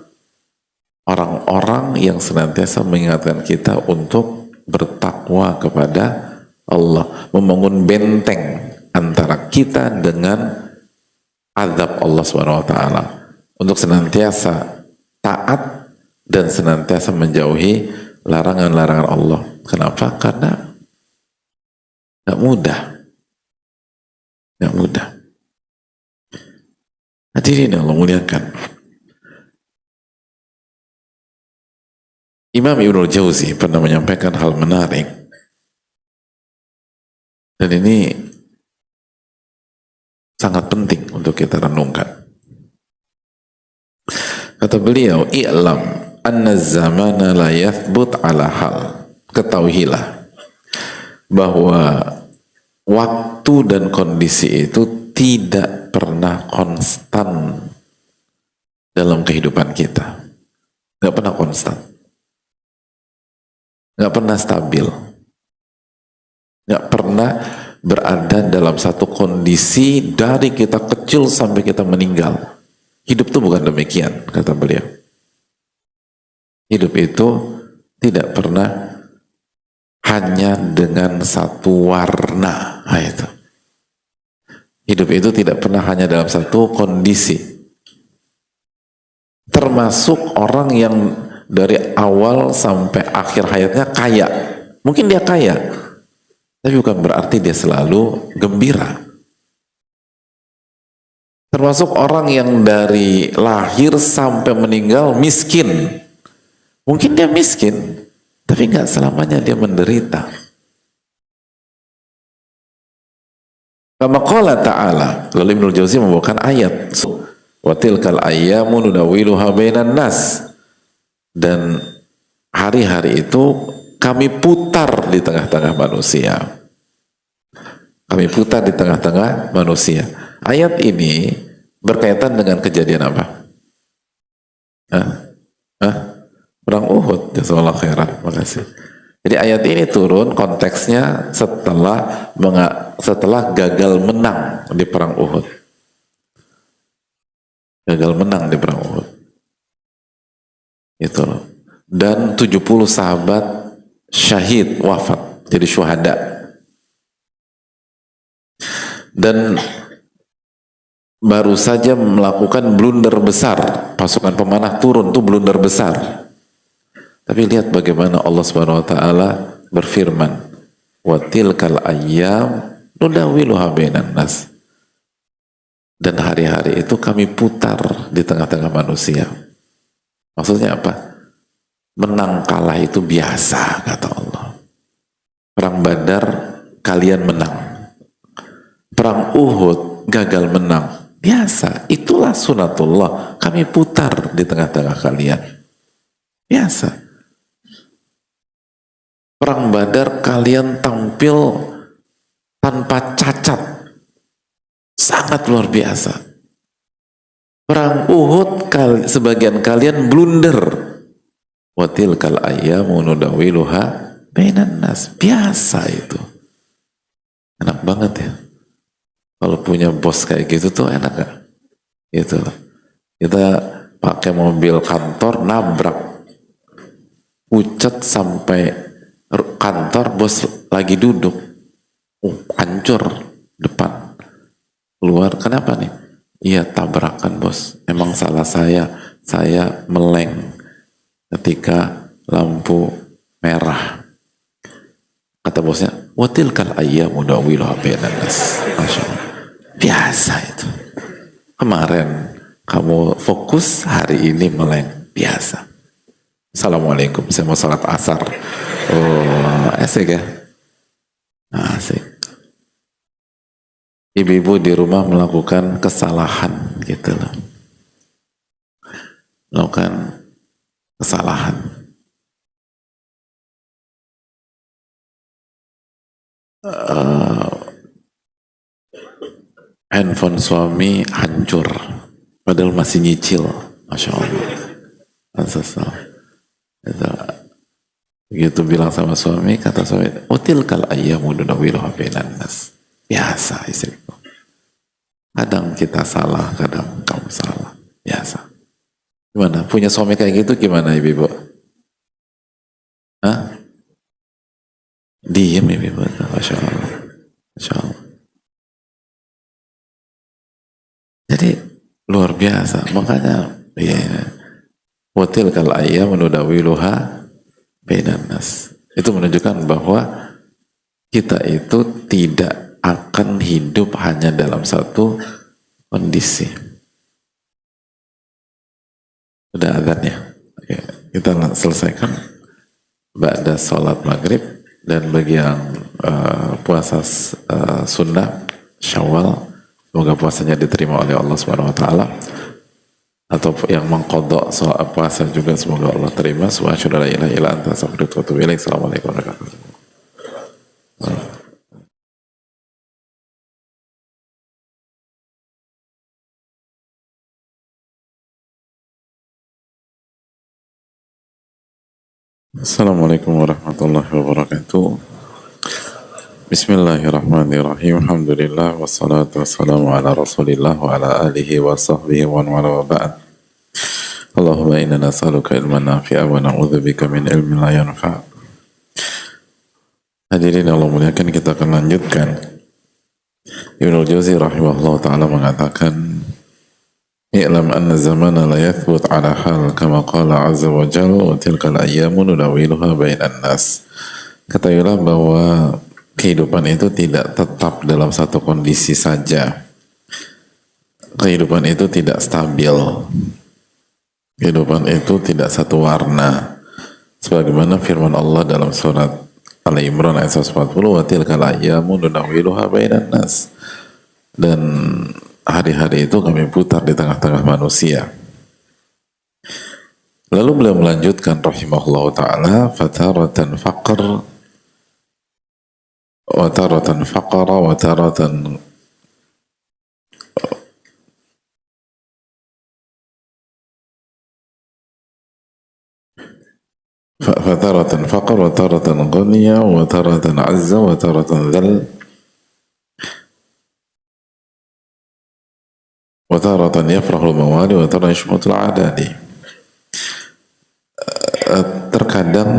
S1: orang-orang yang senantiasa mengingatkan kita untuk bertakwa kepada Allah, membangun benteng antara kita dengan azab Allah SWT, untuk senantiasa taat dan senantiasa menjauhi larangan-larangan Allah. Kenapa? Karena gak mudah. Gak mudah. Hadirin yang Allah muliakan, Imam Ibnul Jauzi pernah menyampaikan hal menarik, dan ini sangat penting untuk kita renungkan. Kata beliau, i'lam anna zamana la yathbut ala hal. Ketahuilah bahwa waktu dan kondisi itu tidak pernah konstan dalam kehidupan kita. Gak pernah konstan. Gak pernah stabil. Gak pernah berada dalam satu kondisi dari kita kecil sampai kita meninggal. Hidup itu bukan demikian, kata beliau. Hidup itu tidak pernah hanya dengan satu warna. Nah, itu. Hidup itu tidak pernah hanya dalam satu kondisi. Termasuk orang yang dari awal sampai akhir hayatnya kaya. Mungkin dia kaya, tapi bukan berarti dia selalu gembira. Termasuk orang yang dari lahir sampai meninggal miskin. Mungkin dia miskin, tapi nggak selamanya dia menderita. Kama qala ta'ala, lalu Ibnu Jauzi membawakan ayat, wa tilkal ayyamu nudawiluha bainan nas. Dan hari-hari itu kami putar di tengah-tengah manusia. Kami putar di tengah-tengah manusia. Ayat ini berkaitan dengan kejadian apa? Perang Uhud. Jazakallahu khairan. Makasih. Jadi ayat ini turun konteksnya setelah gagal menang di perang Uhud. Gagal menang di perang Uhud. Itu loh. Dan 70 sahabat syahid, wafat, jadi syuhada. Dan baru saja melakukan blunder besar, pasukan pemanah turun tuh blunder besar. Tapi lihat bagaimana Allah Subhanahu wa taala berfirman, wa tilkal ayyam nudawiluha bainan nas. Dan hari-hari itu kami putar di tengah-tengah manusia. Maksudnya apa? Menang kalah itu biasa, kata Allah. Perang Badar kalian menang. Perang Uhud gagal menang. Biasa, itulah sunatullah. Kami putar di tengah-tengah kalian. Biasa. Perang Badar kalian tampil tanpa cacat. Sangat luar biasa. Perang Uhud sebagian kalian blunder. Wa tilkal ayyamu nudawiluha bainan nas. Biasa itu. Enak banget ya. Kalau punya bos kayak gitu tuh enak gak? Gitu. Kita pakai mobil kantor nabrak. Pucet sampai kantor, bos lagi duduk. Hancur depan. Keluar, kenapa nih? Iya tabrakan bos. Emang salah saya meleng ketika lampu merah. Kata bosnya, wa tilkal ayyamu nudawiluha bainan nas. Masya Allah. Biasa itu. Kemarin kamu fokus, hari ini meleng. Biasa. Assalamualaikum, saya mau salat asar. Oh, asik ya? Asik. Ibu-ibu di rumah melakukan kesalahan gitu loh. Melakukan kesalahan. Handphone suami hancur padahal masih nyicil. Masya Allah. Begitu bilang sama suami, kata suami, utilkal ayyamu nudawiluha bainan nas. Biasa istriku. Kadang kita salah, kadang kamu salah. Biasa. Gimana? Punya suami kayak gitu gimana ibu-ibu? Hah? Diem ibu-ibu. Masya Allah. Masya Allah. Jadi luar biasa. Makanya ya, watilkal ayyamu nudawiluha bainan nas. Itu menunjukkan bahwa kita itu tidak akan hidup hanya dalam satu kondisi. Udah adzan ya? Oke, kita selesaikan ba'da sholat maghrib. Dan bagi yang puasa sunnah Syawal, semoga puasanya diterima oleh Allah Subhanahu wa taala. Atau yang mengqadha soal puasa juga semoga Allah terima. Subhanallah la ilaha illa anta astaghfiruka wa atubu ilaik. Assalamualaikum warahmatullahi wabarakatuh. Assalamualaikum warahmatullahi wabarakatuh. Bismillahirrahmanirrahim. Alhamdulillah wassalatu wassalamu ala Rasulillah wa ala alihi wa sahbihi wa wala wa ba'd. Allahumma inna nas'aluka ilman nafi'a wa na'udzubika min ilmin la yanfa'. Hadirin Allah muliakan, kita akan lanjutkan. Ibnu Jauzi rahimahullah ta'ala mengatakan, i'lam anna zamana la yathbut ala hal kama qala azza wa jalla wa tilkal ayyamu nudawiluha bainan nas. Ketahuilah bahwa kehidupan itu tidak tetap dalam satu kondisi saja. kehidupan itu tidak stabil. Kehidupan itu tidak satu warna. Sebagaimana firman Allah dalam surat Ali Imran ayat 140, wa tilkal ayyamu nudawiluha bainan nas. Dan hari-hari itu kami putar di tengah-tengah manusia. Lalu beliau melanjutkan rahimahullah ta'ala, fataratan faqr wa taratan faqara wa taratan فترة فقر وترة غنية وترة عز وترة ذل وترة يفرح الموالي وترة يشمت العدادي. Terkadang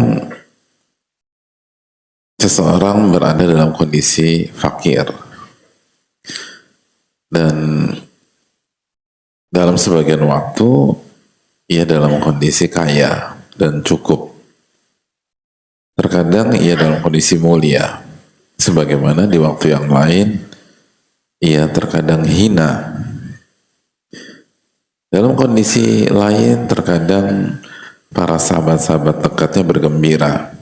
S1: seseorang berada dalam kondisi fakir dan dalam sebagian waktu ia dalam kondisi kaya dan cukup. Terkadang ia dalam kondisi mulia, sebagaimana di waktu yang lain ia terkadang hina. Dalam kondisi lain terkadang para sahabat-sahabat dekatnya bergembira,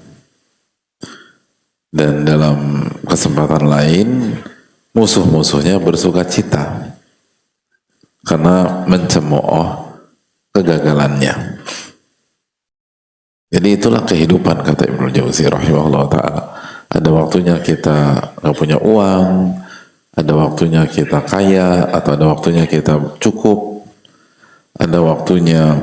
S1: dan dalam kesempatan lain musuh-musuhnya bersuka cita karena mencemooh kegagalannya. Jadi itulah kehidupan, kata Ibnu Jauzi rahimahullah ta'ala. Ada waktunya kita nggak punya uang, ada waktunya kita kaya, atau ada waktunya kita cukup, ada waktunya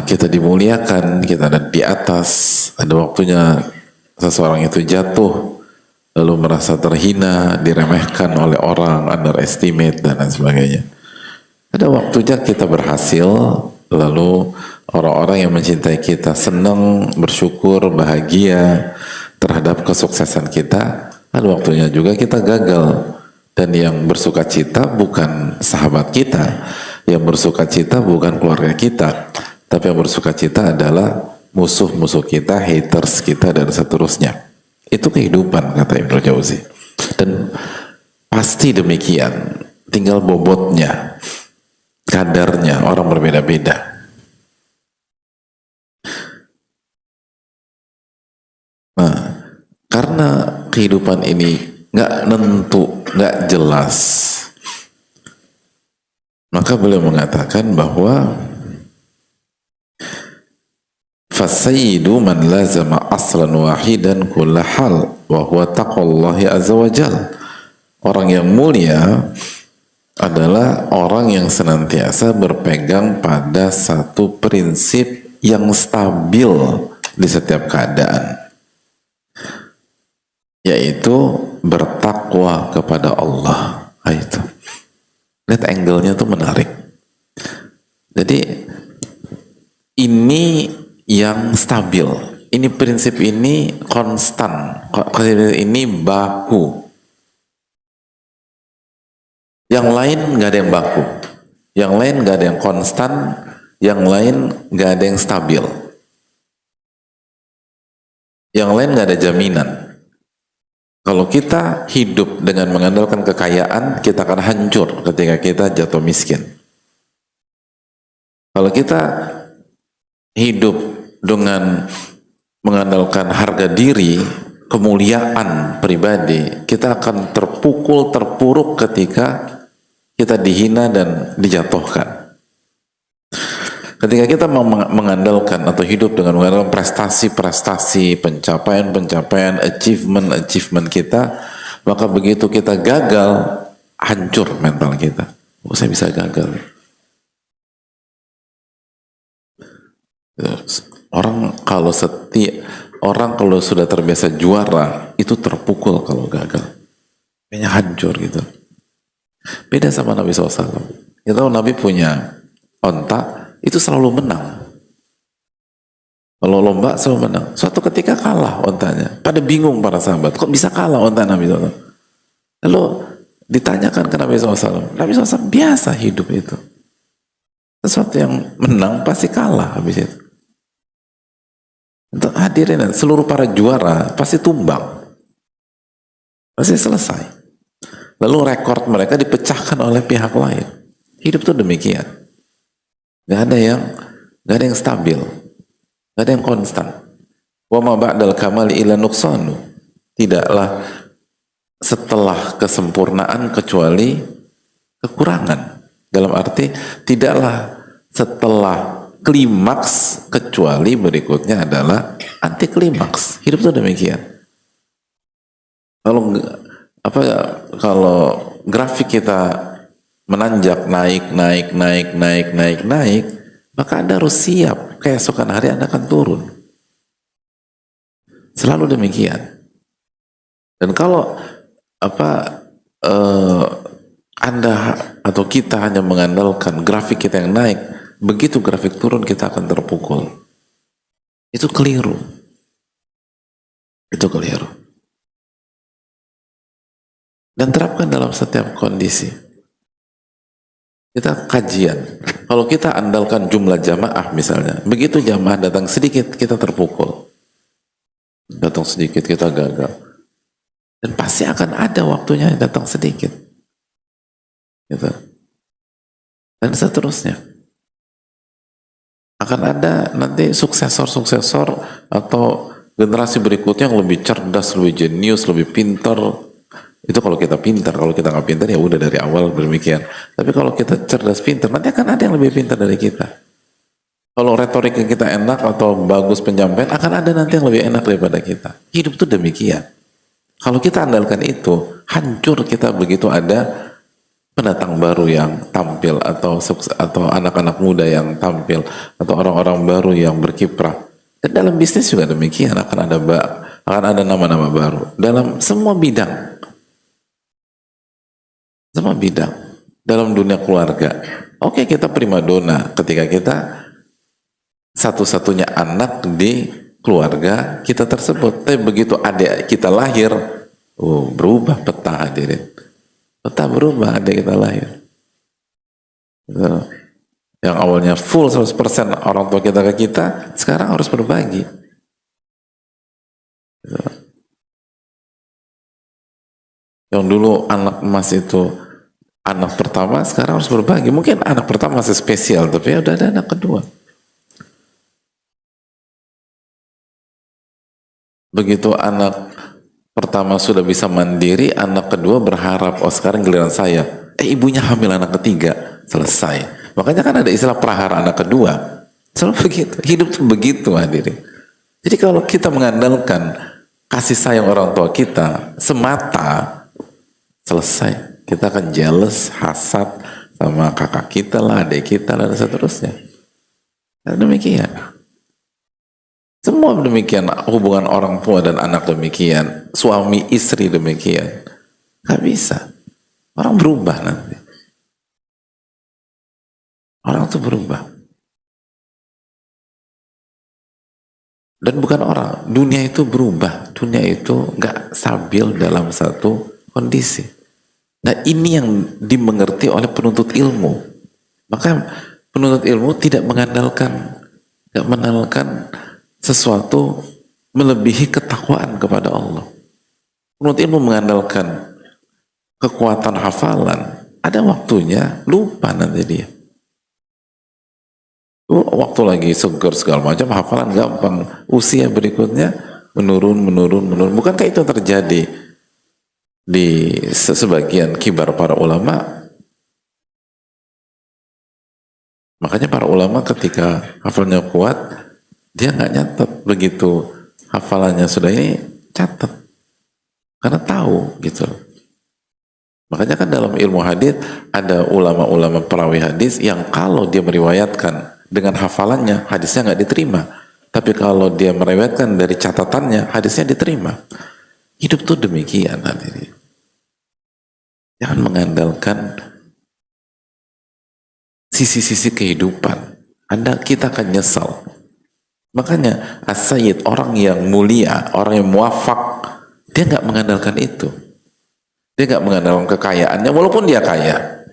S1: kita dimuliakan, kita ada di atas, ada waktunya seseorang itu jatuh lalu merasa terhina, diremehkan oleh orang, underestimate dan lain sebagainya. Ada waktunya kita berhasil, lalu orang-orang yang mencintai kita senang, bersyukur, bahagia terhadap kesuksesan kita. Ada waktunya juga kita gagal, dan yang bersuka cita bukan sahabat kita, yang bersuka cita bukan keluarga kita, tapi yang bersuka cita adalah musuh-musuh kita, haters kita, dan seterusnya. Itu kehidupan, kata Ibnu Jauzi. Dan pasti demikian, tinggal bobotnya, kadarnya, orang berbeda-beda. Nah, karena kehidupan ini nggak nentu, nggak jelas, maka beliau mengatakan bahwa fasayyidu man lazama aslan wahidan kulla hal wa huwa taqwallahi azza wa jal. Orang yang mulia adalah orang yang senantiasa berpegang pada satu prinsip yang stabil di setiap keadaan, yaitu bertakwa kepada Allah. Itu lihat angle-nya tuh menarik. Jadi ini yang stabil, ini prinsip ini konstan, ini baku. Yang lain nggak ada yang baku, yang lain nggak ada yang konstan, yang lain nggak ada yang stabil, yang lain nggak ada jaminan. Kalau kita hidup dengan mengandalkan kekayaan, kita akan hancur ketika kita jatuh miskin. Kalau kita hidup dengan mengandalkan harga diri, kemuliaan pribadi, kita akan terpukul, terpuruk ketika kita dihina dan dijatuhkan. Ketika kita mengandalkan atau hidup dengan mengandalkan prestasi-prestasi, pencapaian-pencapaian, achievement kita, maka begitu kita gagal, hancur mental kita. Oh, saya bisa gagal. Orang kalau sudah terbiasa juara, itu terpukul kalau gagal. Kayaknya hancur gitu. Beda sama Nabi SAW. Kita tahu Nabi punya onta, itu selalu menang. Kalau lomba selalu menang. Suatu ketika kalah ontanya. Pada bingung para sahabat, kok bisa kalah onta Nabi SAW? Lalu ditanyakan ke Nabi SAW. Nabi SAW biasa hidup itu. Sesuatu yang menang pasti kalah habis itu. Untuk hadirin, seluruh para juara pasti tumbang. Pasti selesai. lalu rekor mereka dipecahkan oleh pihak lain. Hidup tuh demikian. Gak ada yang stabil, gak ada yang konstan. Wa ma ba'dal kamali illa nuqsanu. Tidaklah setelah kesempurnaan kecuali kekurangan. Dalam arti tidaklah setelah klimaks kecuali berikutnya adalah anti klimaks. Hidup itu demikian. Kalau grafik kita menanjak naik, maka Anda harus siap keesokan hari Anda akan turun. Selalu demikian. Dan kalau Anda atau kita hanya mengandalkan grafik kita yang naik, begitu grafik turun kita akan terpukul. Itu keliru. Itu keliru. Dan terapkan dalam setiap kondisi. Kita kajian. Kalau kita andalkan jumlah jamaah misalnya, begitu jamaah datang sedikit kita terpukul. Datang sedikit kita gagal. Dan pasti akan ada waktunya datang sedikit. Gitu. Dan seterusnya. Akan ada nanti suksesor-suksesor atau generasi berikutnya yang lebih cerdas, lebih jenius, lebih pintar. Itu kalau kita pintar. Kalau kita nggak pintar ya udah dari awal demikian. Tapi kalau kita cerdas pintar, nanti akan ada yang lebih pintar dari kita. Kalau retorik kita enak atau bagus penyampaian, akan ada nanti yang lebih enak daripada kita. Hidup itu demikian. Kalau kita andalkan itu, hancur kita begitu ada pendatang baru yang tampil atau anak-anak muda yang tampil atau orang-orang baru yang berkiprah. Dan dalam bisnis juga demikian, akan ada nama-nama baru dalam semua bidang. Semua bidang. Dalam dunia keluarga. Oke, kita primadona ketika kita satu-satunya anak di keluarga kita tersebut. Tapi begitu adik kita lahir, berubah peta hadirin. Peta berubah adik kita lahir. Yang awalnya full 100% orang tua kita ke kita, sekarang harus berbagi. Yang dulu anak emas itu anak pertama, sekarang harus berbagi. Mungkin anak pertama masih spesial, tapi ya udah ada anak kedua. Begitu anak pertama sudah bisa mandiri, anak kedua berharap, oh sekarang giliran saya. Ibunya hamil anak ketiga, selesai. Makanya kan ada istilah prahara anak kedua. Selalu begitu. Hidup tuh begitu hadirin. Jadi kalau kita mengandalkan kasih sayang orang tua kita semata, selesai. Kita akan jealous, hasad sama kakak kita lah, adik kita lah, dan seterusnya. Dan demikian. Semua demikian, hubungan orang tua dan anak demikian, suami istri demikian. Gak bisa. Orang berubah nanti. Orang tuh berubah. Dan bukan orang, dunia itu berubah. Dunia itu gak stabil dalam satu kondisi. Nah ini yang dimengerti oleh penuntut ilmu. Maka penuntut ilmu tidak mengandalkan sesuatu melebihi ketakwaan kepada Allah. Penuntut ilmu mengandalkan kekuatan hafalan, ada waktunya lupa nanti dia. Waktu lagi segar segala macam, hafalan gampang. Usia berikutnya menurun. Bukankah itu terjadi di sebagian kibar para ulama? Makanya para ulama ketika hafalnya kuat, dia nggak nyatet. Begitu hafalannya sudah ini, catat. Karena tahu gitu. Makanya kan dalam ilmu hadis ada ulama-ulama perawi hadis yang kalau dia meriwayatkan dengan hafalannya, hadisnya nggak diterima. Tapi kalau dia meriwayatkan dari catatannya, hadisnya diterima. Hidup tuh demikian hadirin. Jangan mengandalkan sisi-sisi kehidupan. Kita akan nyesal. Makanya as-sayyid, orang yang mulia, orang yang muwafaq, dia nggak mengandalkan itu. Dia nggak mengandalkan kekayaannya, walaupun dia kaya.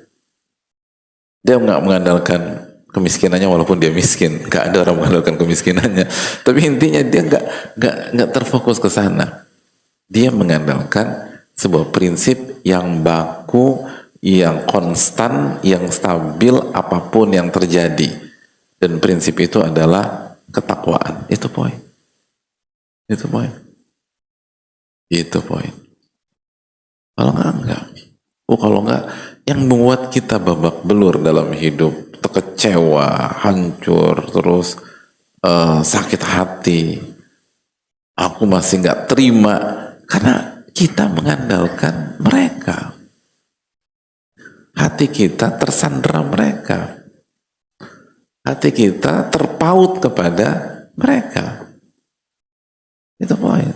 S1: Dia nggak mengandalkan kemiskinannya, walaupun dia miskin. Nggak ada orang mengandalkan kemiskinannya. Tapi intinya dia nggak terfokus ke sana. Dia mengandalkan sebuah prinsip yang baku, yang konstan, yang stabil apapun yang terjadi. Dan prinsip itu adalah ketakwaan. Itu poin. Itu poin. Itu poin. Kalau enggak. Kalau enggak, yang membuat kita babak belur dalam hidup, kecewa, hancur, terus sakit hati, aku masih nggak terima, karena kita mengandalkan mereka. Hati kita tersandera mereka. Hati kita terpaut kepada mereka. Itu poin.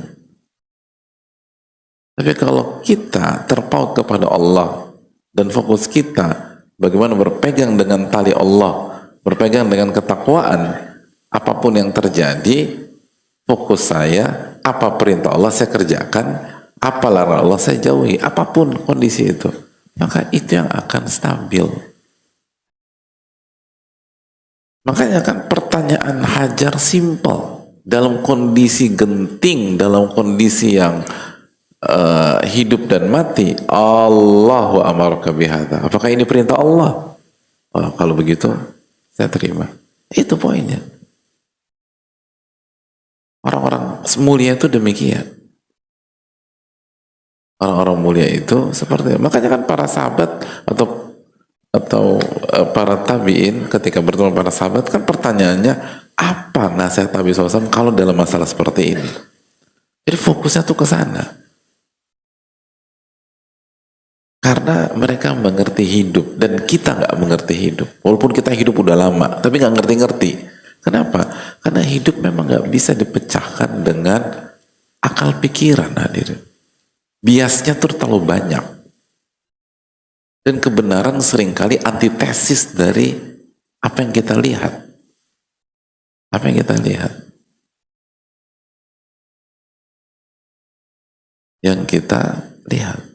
S1: Tapi kalau kita terpaut kepada Allah dan fokus kita bagaimana berpegang dengan tali Allah, berpegang dengan ketakwaan, apapun yang terjadi, fokus saya, apa perintah Allah saya kerjakan, apa larangan Allah saya jauhi, apapun kondisi itu, maka itu yang akan stabil. Makanya kan pertanyaan Hajar simpel, dalam kondisi genting, dalam kondisi yang hidup dan mati, Allahu amaraka bihadza. Apakah ini perintah Allah? Oh, kalau begitu saya terima. Itu poinnya. Orang-orang mulia itu demikian. Orang-orang mulia itu seperti itu. Makanya kan para sahabat atau para tabi'in ketika bertemu para sahabat kan pertanyaannya, apa nasihat Nabi SAW kalau dalam masalah seperti ini? Jadi fokusnya tuh ke sana. Karena mereka mengerti hidup dan kita nggak mengerti hidup. Walaupun kita hidup udah lama, tapi nggak ngerti-ngerti. Kenapa? Karena hidup memang nggak bisa dipecahkan dengan akal pikiran, hadirin. Biasnya tuh terlalu banyak. Dan kebenaran seringkali antitesis dari apa yang kita lihat. Apa yang kita lihat. Yang kita lihat.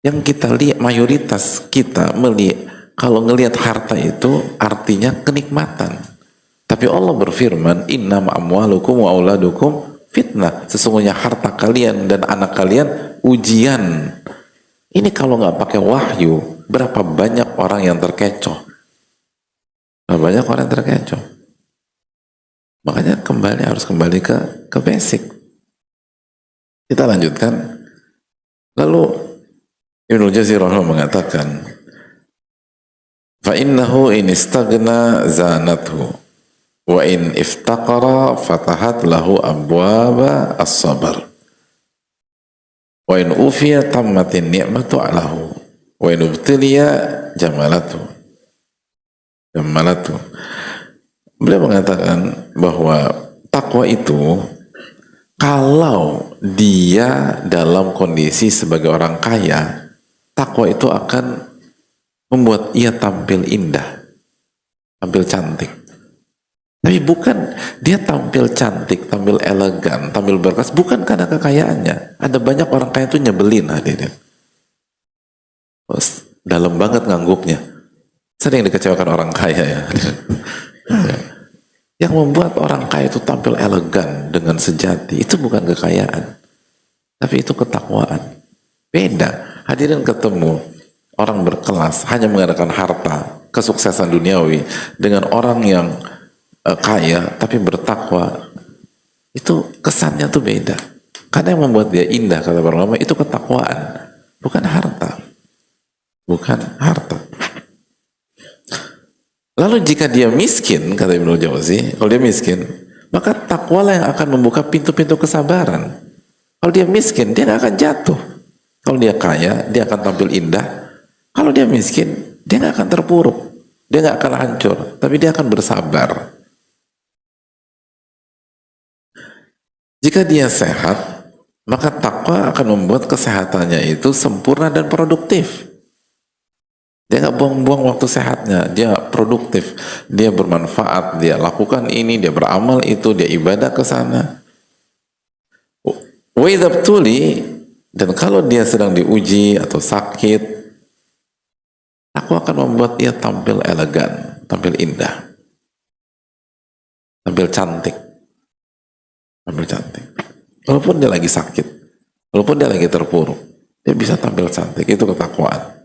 S1: Yang kita lihat, mayoritas kita melihat, kalau ngelihat harta itu artinya kenikmatan. Tapi Allah berfirman, innam amwalukum wa auladukum fitnah. Sesungguhnya harta kalian dan anak kalian ujian. Ini kalau nggak pakai wahyu, berapa banyak orang yang terkecoh? Berapa banyak orang yang terkecoh? Makanya harus kembali ke basic. Kita lanjutkan. Lalu Ibnu Jauzi rahimahullah mengatakan, fa innahu in istaghna zanathu wa in iftaqara fatahat lahu abwaba as-sabr wa in ufiya tammatin ni'matu alahu wa in ubtiliya jamalatu. Beliau mengatakan bahwa takwa itu kalau dia dalam kondisi sebagai orang kaya, takwa itu akan membuat ia tampil indah, tampil cantik. Tapi bukan dia tampil cantik, tampil elegan, tampil berkelas, bukan karena kekayaannya. Ada banyak orang kaya itu nyebelin, hadirin. Dalam banget ngangguknya. Sering dikecewakan orang kaya ya. Yang membuat orang kaya itu tampil elegan dengan sejati, itu bukan kekayaan, tapi itu ketakwaan. Beda. Hadirin ketemu orang berkelas hanya mengandalkan harta, kesuksesan duniawi, dengan orang yang kaya tapi bertakwa, itu kesannya tuh beda. Karena yang membuat dia indah, kata para ulama, itu ketakwaan, bukan harta. Bukan harta. Lalu jika dia miskin, kata Ibnu Jauzi, kalau dia miskin, maka takwalah yang akan membuka pintu-pintu kesabaran. Kalau dia miskin, dia nggak akan jatuh. Kalau dia kaya, dia akan tampil indah. Kalau dia miskin, dia nggak akan terpuruk, dia nggak akan hancur, tapi dia akan bersabar. Jika dia sehat, maka takwa akan membuat kesehatannya itu sempurna dan produktif. Dia nggak buang-buang waktu sehatnya, dia produktif, dia bermanfaat, dia lakukan ini, dia beramal itu, dia ibadah ke sana. Waidabtuli, dan kalau dia sedang diuji atau sakit, takwa akan membuat dia tampil elegan, tampil indah, tampil cantik, tampil cantik. Walaupun dia lagi sakit, walaupun dia lagi terpuruk, dia bisa tampil cantik. Itu ketakwaan.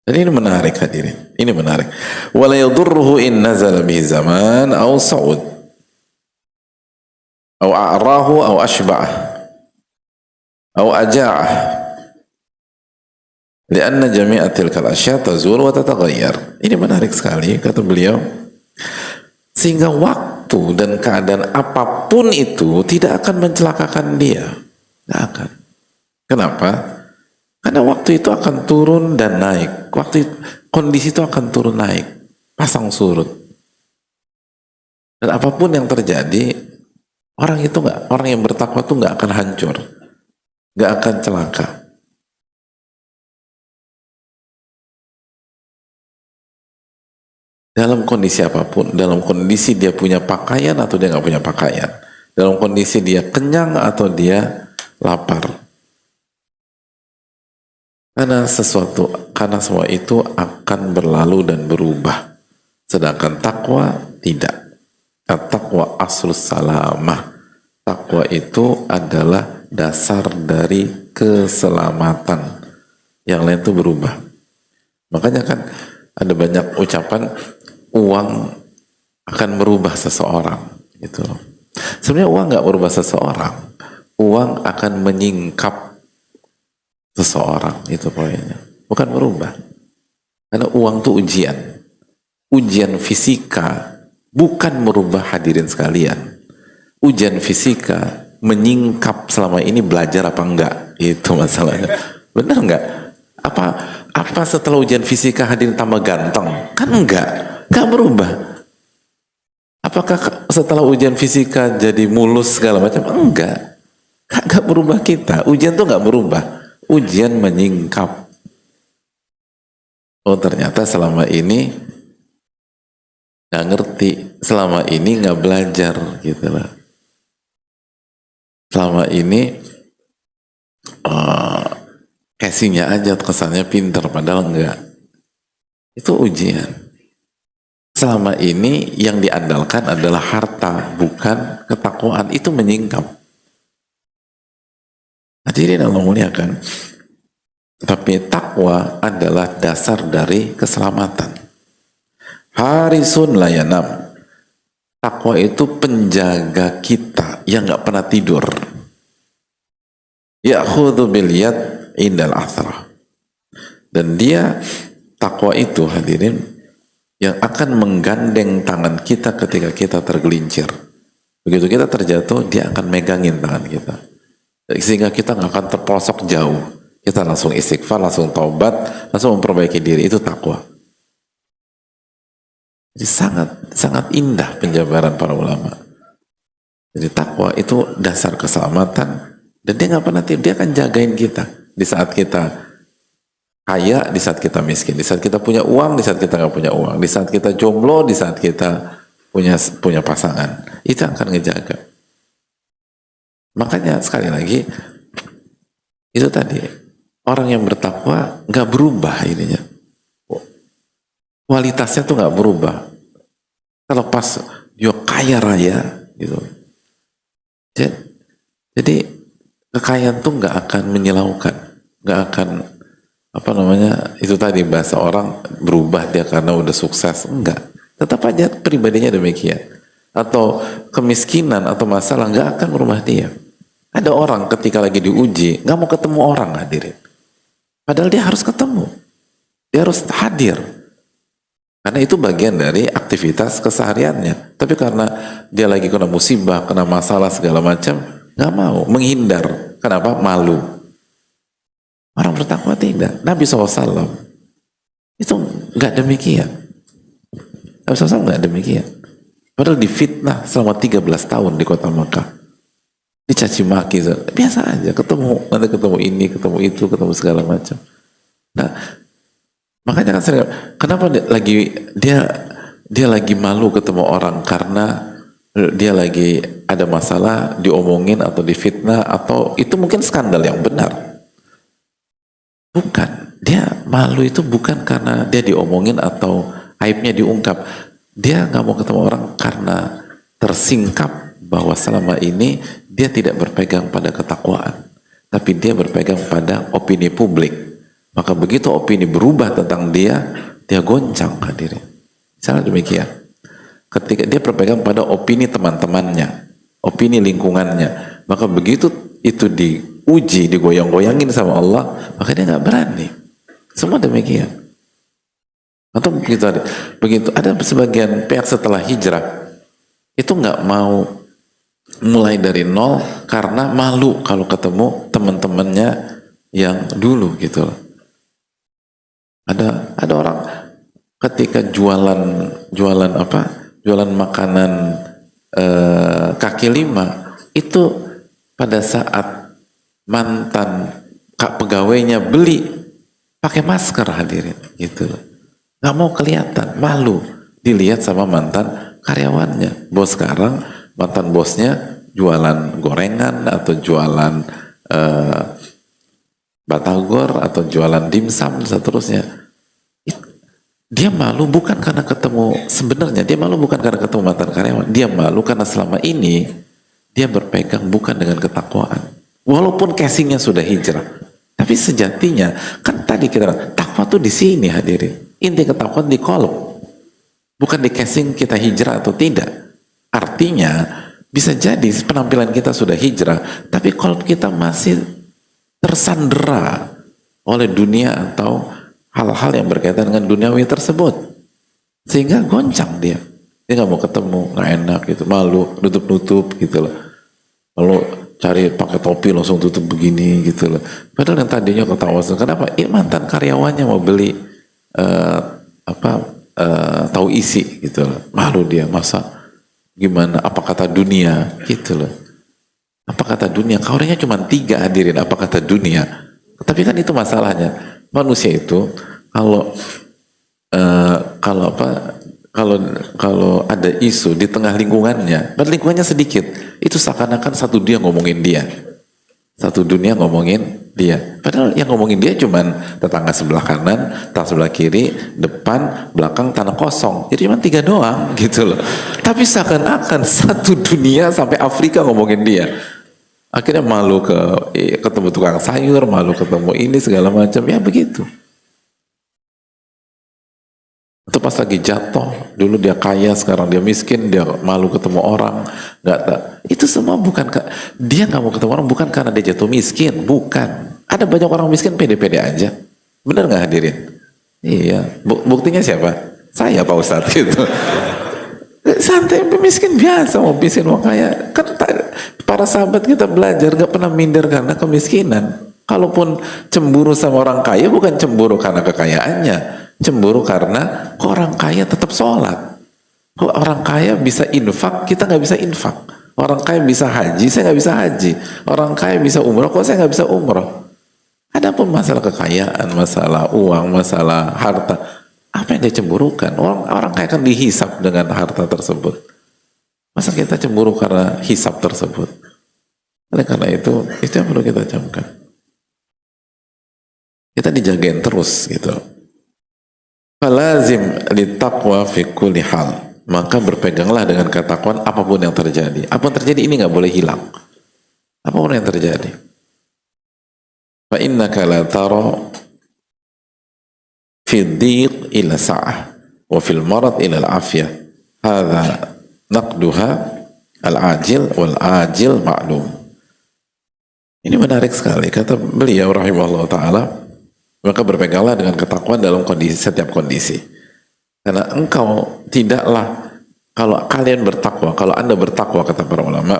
S1: Dan ini menarik hadirin. Ini menarik. Wala yadurruhu in nazala bihi zaman aw sa'ud aw a'rahu aw ashba'ah aw aja'ah. Lianna jami'a tilkal asya tazul wa tataghayyar. Ini menarik sekali kata beliau. Sehingga waktu dan keadaan apapun itu tidak akan mencelakakan dia. Tidak akan. Kenapa? Karena waktu itu akan turun dan naik. Kondisi itu akan turun naik. Pasang surut. Dan apapun yang terjadi, orang yang bertakwa itu nggak akan hancur. Nggak akan celaka. Dalam kondisi apapun, dalam kondisi dia punya pakaian atau dia nggak punya pakaian, dalam kondisi dia kenyang atau dia lapar. Karena semua itu akan berlalu dan berubah. Sedangkan takwa tidak. Takwa aslus salamah. Takwa itu adalah dasar dari keselamatan. Yang lain itu berubah. Makanya kan ada banyak ucapan uang akan merubah seseorang. Gitu. Sebenarnya uang nggak merubah seseorang. Uang akan menyingkap seseorang, itu poinnya. Bukan merubah. Karena uang itu ujian fisika bukan merubah hadirin sekalian. Ujian fisika menyingkap selama ini belajar apa enggak, itu masalahnya. Benar enggak? Apa setelah ujian fisika hadirin tambah ganteng? Kan enggak berubah. Apakah setelah ujian fisika jadi mulus segala macam? Enggak berubah kita. Ujian tuh enggak berubah. Ujian menyingkap. Oh ternyata selama ini nggak ngerti, selama ini nggak belajar gitu lah. Selama ini casingnya aja kesannya pinter padahal enggak. Itu ujian. Selama ini yang diandalkan adalah harta, bukan ketakwaan. Itu menyingkap. Hadirin Allah muliakan. Tapi takwa adalah dasar dari keselamatan. Harisun layanam. Takwa itu penjaga kita yang nggak pernah tidur. Ya'khudhu bil yad indal athrah. Dan dia takwa itu hadirin yang akan menggandeng tangan kita ketika kita tergelincir. Begitu kita terjatuh, dia akan megangin tangan kita. Sehingga kita nggak akan terprosok jauh. Kita langsung istighfar, langsung taubat, langsung memperbaiki diri. Itu takwa. Jadi sangat indah penjabaran para ulama. Jadi takwa itu dasar keselamatan. Dan dia nggak pernah tidur. Dia akan jagain kita di saat kita kaya, di saat kita miskin, di saat kita punya uang, di saat kita nggak punya uang, di saat kita jomblo, di saat kita punya pasangan. Itu akan ngejaga. Makanya sekali lagi itu tadi orang yang bertakwa nggak berubah ininya, kualitasnya tuh nggak berubah. Kalau pas dia kaya raya gitu, jadi kekayaan tuh nggak akan menyilaukan, nggak akan itu tadi bahasa orang berubah dia karena udah sukses, enggak, tetap aja pribadinya demikian. Atau kemiskinan atau masalah nggak akan merubah dia. Ada orang ketika lagi diuji nggak mau ketemu orang hadirin, padahal dia harus ketemu, dia harus hadir karena itu bagian dari aktivitas kesehariannya. Tapi karena dia lagi kena musibah, kena masalah segala macam, nggak mau, menghindar. Kenapa? Malu. Orang bertakwa tidak. Nabi SAW itu nggak demikian. Nabi SAW nggak demikian. Padahal difitnah selama 13 tahun di kota Makkah. Dicaci maki, biasa aja, nanti ketemu ini, ketemu itu, ketemu segala macam. Nah, makanya kan kenapa dia lagi malu ketemu orang karena dia lagi ada masalah, diomongin atau difitnah, atau itu mungkin skandal yang benar. Bukan, dia malu itu bukan karena dia diomongin atau aibnya diungkap. Dia nggak mau ketemu orang karena tersingkap bahwa selama ini dia tidak berpegang pada ketakwaan, tapi dia berpegang pada opini publik. Maka begitu opini berubah tentang dia, dia goncang, hadirin. Misalnya demikian. Ketika dia berpegang pada opini teman-temannya, opini lingkungannya, maka begitu itu diuji, digoyang-goyangin sama Allah, maka dia nggak berani. Semua demikian. Atau begitu ada sebagian pihak setelah hijrah itu nggak mau mulai dari nol karena malu kalau ketemu teman-temannya yang dulu gitu loh. Ada orang ketika jualan makanan kaki lima itu pada saat mantan pegawainya beli pakai masker, hadirin, gitu loh. Nggak mau kelihatan, malu dilihat sama mantan karyawannya. Bos sekarang, mantan bosnya jualan gorengan atau jualan batagor atau jualan dimsum dan seterusnya. Dia malu bukan karena ketemu, sebenarnya dia malu bukan karena ketemu mantan karyawan, dia malu karena selama ini dia berpegang bukan dengan ketakwaan. Walaupun casingnya sudah hijrah, tapi sejatinya kan tadi kita takwa tuh di sini, hadirin. Inti ketakwaan di kolom, bukan di casing kita hijrah atau tidak. Artinya bisa jadi penampilan kita sudah hijrah, tapi kolom kita masih tersandera oleh dunia atau hal-hal yang berkaitan dengan duniawi tersebut, sehingga goncang dia nggak mau ketemu, nggak enak gitu, malu, nutup gitu loh. Lalu cari pakai topi langsung tutup begini gitu loh. Padahal yang tadinya ketawa, kenapa? Mantan karyawannya mau beli tahu isi gitu loh. Malu dia, masa gimana, apa kata dunia gitu loh. Apa kata dunia, kaurnya cuma 3, hadirin, apa kata dunia. Tapi kan itu masalahnya, manusia itu kalau ada isu di tengah lingkungannya, dan lingkungannya sedikit, itu seakan-akan satu dia ngomongin dia, satu dunia ngomongin dia. Padahal yang ngomongin dia cuman tetangga sebelah kanan, tetangga sebelah kiri, depan, belakang, tanah kosong. Jadi cuma 3 doang gitu loh. Tapi seakan-akan satu dunia sampai Afrika ngomongin dia. Akhirnya malu ketemu tukang sayur, malu ketemu ini segala macam, ya begitu. Atau pas lagi jatuh, dulu dia kaya, sekarang dia miskin, dia malu ketemu orang, itu semua bukan, dia nggak mau ketemu orang bukan karena dia jatuh miskin, bukan. Ada banyak orang miskin pede-pede aja, bener nggak, hadirin? Iya, buktinya siapa? Saya, Pak Ustadz, gitu. Santai, miskin biasa, mau miskin mau kaya. Kan para sahabat kita belajar gak pernah minder karena kemiskinan. Kalaupun cemburu sama orang kaya, bukan cemburu karena kekayaannya, cemburu karena kok orang kaya tetap sholat, kok orang kaya bisa infak, kita nggak bisa infak, orang kaya bisa haji, saya nggak bisa haji, orang kaya bisa umroh, kok saya nggak bisa umroh. Adapun masalah kekayaan, masalah uang, masalah harta, apa yang dia cemburukan? Orang kaya kan dihisap dengan harta tersebut. Masa kita cemburu karena hisap tersebut? Oleh karena itu yang perlu kita camkan. Kita dijagain terus gitu. Falazim litaqwa fi kulli hal. Maka berpeganglah dengan ketakwaan apapun yang terjadi. Apapun terjadi ini nggak boleh hilang. Apapun yang terjadi. Fa innaka la tara fi dhiq ila sa'ah wa fil marad ila al-afiyah. Hadza naqduha al-ajil wal ajil ma'lum. Ini menarik sekali kata beliau rahimahullah taala. Maka berpeganglah dengan ketakwaan dalam setiap kondisi. Karena engkau tidaklah, kalau kalian bertakwa, kalau anda bertakwa kata para ulama,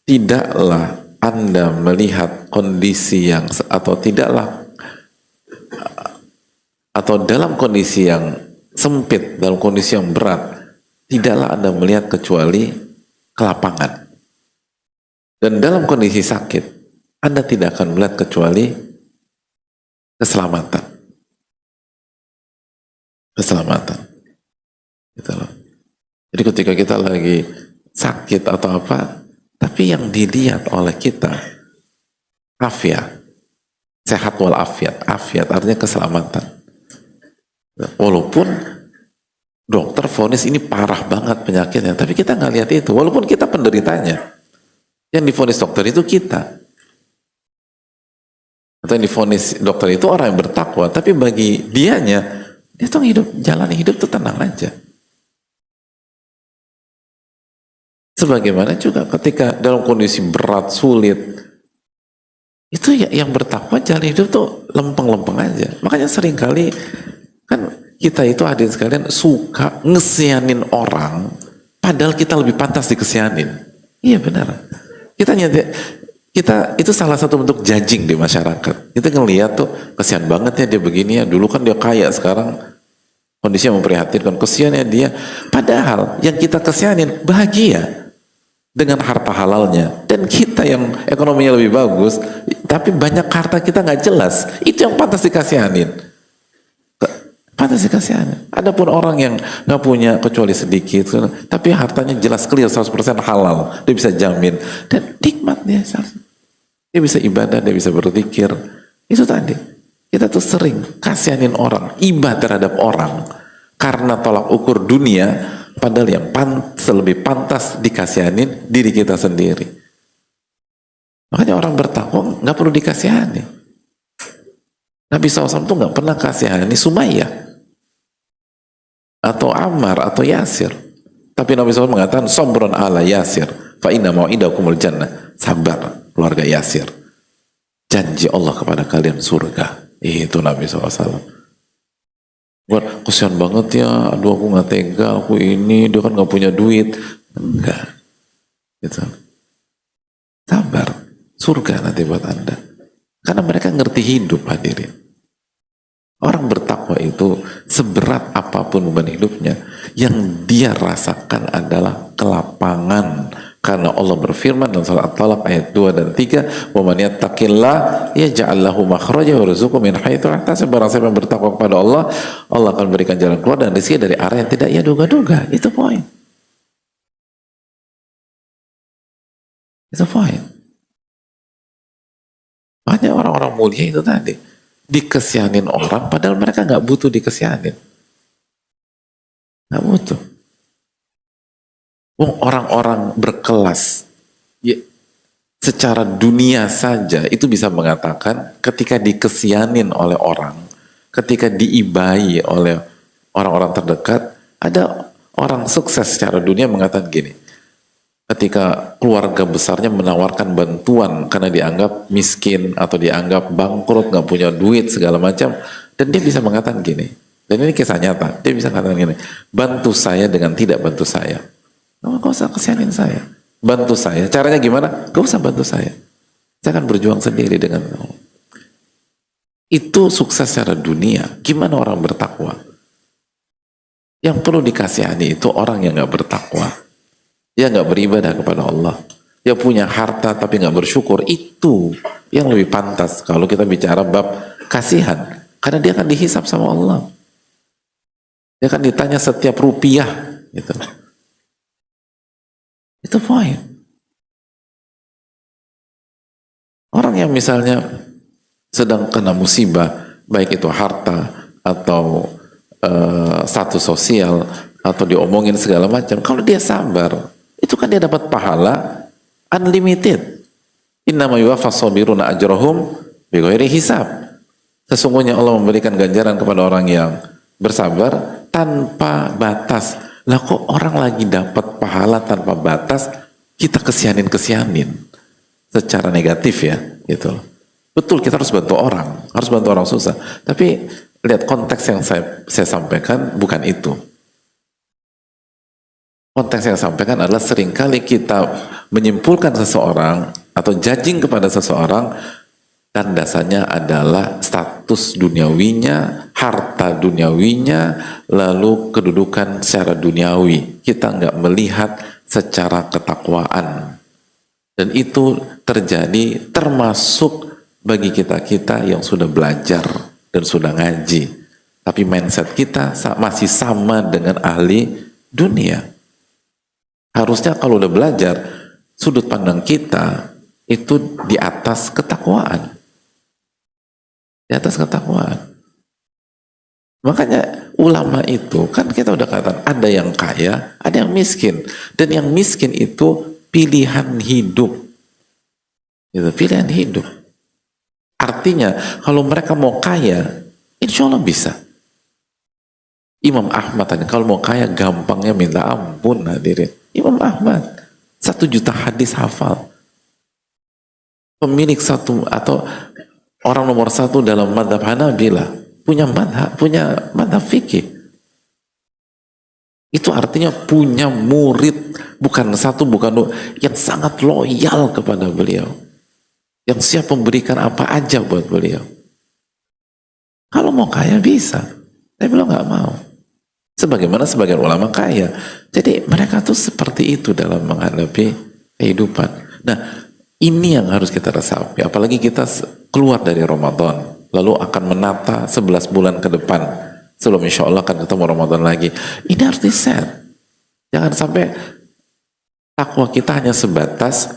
S1: tidaklah anda melihat kondisi yang, atau dalam kondisi yang sempit, dalam kondisi yang berat, tidaklah anda melihat kecuali kelapangan. Dan dalam kondisi sakit, anda tidak akan melihat kecuali keselamatan. Gitu loh. Jadi ketika kita lagi sakit atau apa, tapi yang dilihat oleh kita afiat, sehat wal afiat. Afiat artinya keselamatan. Walaupun dokter vonis ini parah banget penyakitnya, tapi kita nggak lihat itu, walaupun kita penderitanya. Yang divonis dokter itu kita, atau yang divonis dokter itu orang yang bertakwa, tapi bagi dianya, dia tuh hidup, jalani hidup tuh tenang aja. Sebagaimana juga ketika dalam kondisi berat, sulit, itu ya yang bertakwa jalan hidup tuh lempeng-lempeng aja. Makanya seringkali kan kita itu hadirin sekalian suka ngesianin orang, padahal kita lebih pantas dikesianin. Iya benar. Kita itu salah satu bentuk judging di masyarakat. Kita ngeliat tuh kesian banget ya dia begini ya. Dulu kan dia kaya, sekarang kondisinya memprihatinkan. Kesiannya dia. Padahal yang kita kesianin bahagia dengan harta halalnya. Dan kita yang ekonominya lebih bagus, tapi banyak harta kita nggak jelas. Itu yang pantas dikasihanin. Pantas dikasihanin. Adapun orang yang nggak punya kecuali sedikit, tapi hartanya jelas clear 100% halal, dia bisa jamin dan nikmat dia. Dia bisa ibadah, dia bisa berzikir. Itu tadi. Kita tuh sering kasihanin orang, iba terhadap orang karena tolak ukur dunia, padahal yang lebih pantas dikasihanin diri kita sendiri. Makanya orang bertakwa nggak perlu dikasihani. Nabi SAW tuh nggak pernah kasihani Sumayyah atau Ammar atau Yasir, tapi Nabi SAW mengatakan sabrun ala Yasir fa inna mau'idakumul jannah. Sabar keluarga Yasir, janji Allah kepada kalian surga. Itu Nabi SAW. Buat kesian banget ya, aduh aku nggak tega, aku ini, dia kan nggak punya duit. Enggak gitu. Sabar, surga nanti buat anda, karena mereka ngerti hidup. Hadirin, orang bertakwa itu seberat apapun beban hidupnya, yang dia rasakan adalah kelapangan. Karena Allah berfirman dalam surat At-Talaq ayat 2 dan 3, "Wa man yattaqillah yaj'al lahu makhraja wa yarzuqhu min haitsu la yahtasib." Barang siapa yang bertakwa kepada Allah, Allah akan berikan jalan keluar dan rezeki dari arah yang tidak ia duga-duga. Itu poin. Itu poin. Makanya orang-orang mulia itu tadi dikesianin orang, padahal mereka nggak butuh dikesianin, nggak butuh. Orang-orang berkelas ya, secara dunia saja itu bisa mengatakan ketika dikesianin oleh orang, ketika diibai oleh orang-orang terdekat. Ada orang sukses secara dunia mengatakan gini, ketika keluarga besarnya menawarkan bantuan karena dianggap miskin atau dianggap bangkrut, nggak punya duit segala macam, dan dia bisa mengatakan gini, dan ini kisah nyata, dia bisa mengatakan gini, bantu saya dengan tidak bantu saya. Gak usah kesianin saya, bantu saya. Caranya gimana? Gak usah bantu saya akan berjuang sendiri dengan Allah. Itu sukses secara dunia. Gimana orang bertakwa? Yang perlu dikasihani itu orang yang gak bertakwa, dia gak beribadah kepada Allah, dia punya harta tapi gak bersyukur. Itu yang lebih pantas kalau kita bicara bab kasihan, karena dia akan dihisap sama Allah, dia akan ditanya setiap rupiah gitu. Itu poin. Orang yang misalnya sedang kena musibah, baik itu harta atau status sosial atau diomongin segala macam, kalau dia sabar, itu kan dia dapat pahala unlimited. Innama yuwaffas sabiruna ajrahum bighairi hisab. Sesungguhnya Allah memberikan ganjaran kepada orang yang bersabar tanpa batas. Lah kok orang lagi dapat pahala tanpa batas, kita kesianin secara negatif ya, gitu. Betul, kita harus bantu orang susah. Tapi lihat konteks yang saya sampaikan bukan itu. Konteks yang saya sampaikan adalah seringkali kita menyimpulkan seseorang atau judging kepada seseorang dan dasarnya adalah status duniawinya, harta duniawinya, lalu kedudukan secara duniawi. Kita nggak melihat secara ketakwaan. Dan itu terjadi termasuk bagi kita-kita yang sudah belajar dan sudah ngaji. Tapi mindset kita masih sama dengan ahli dunia. Harusnya kalau udah belajar, sudut pandang kita itu di atas ketakwaan. Di atas ketakwaan. Makanya ulama itu kan kita udah katakan ada yang kaya, ada yang miskin, dan yang miskin itu pilihan hidup, itu pilihan hidup. Artinya kalau mereka mau kaya, insya Allah bisa. Imam Ahmad tadi kalau mau kaya gampangnya minta ampun hadirin. Imam Ahmad 1 juta hadis hafal, pemilik satu atau orang nomor 1 dalam madhab Hanabilah, punya madhab fikih. Itu artinya punya murid, bukan satu, bukan dua, yang sangat loyal kepada beliau, yang siap memberikan apa aja buat beliau. Kalau mau kaya bisa, tapi beliau nggak mau. Sebagaimana sebagian ulama kaya. Jadi mereka tuh seperti itu dalam menghadapi kehidupan. Nah, ini yang harus kita resapi. Apalagi kita keluar dari Ramadan, lalu akan menata 11 bulan ke depan. Sebelum insya Allah akan ketemu Ramadan lagi. Ini harus di-set. Jangan sampai takwa kita hanya sebatas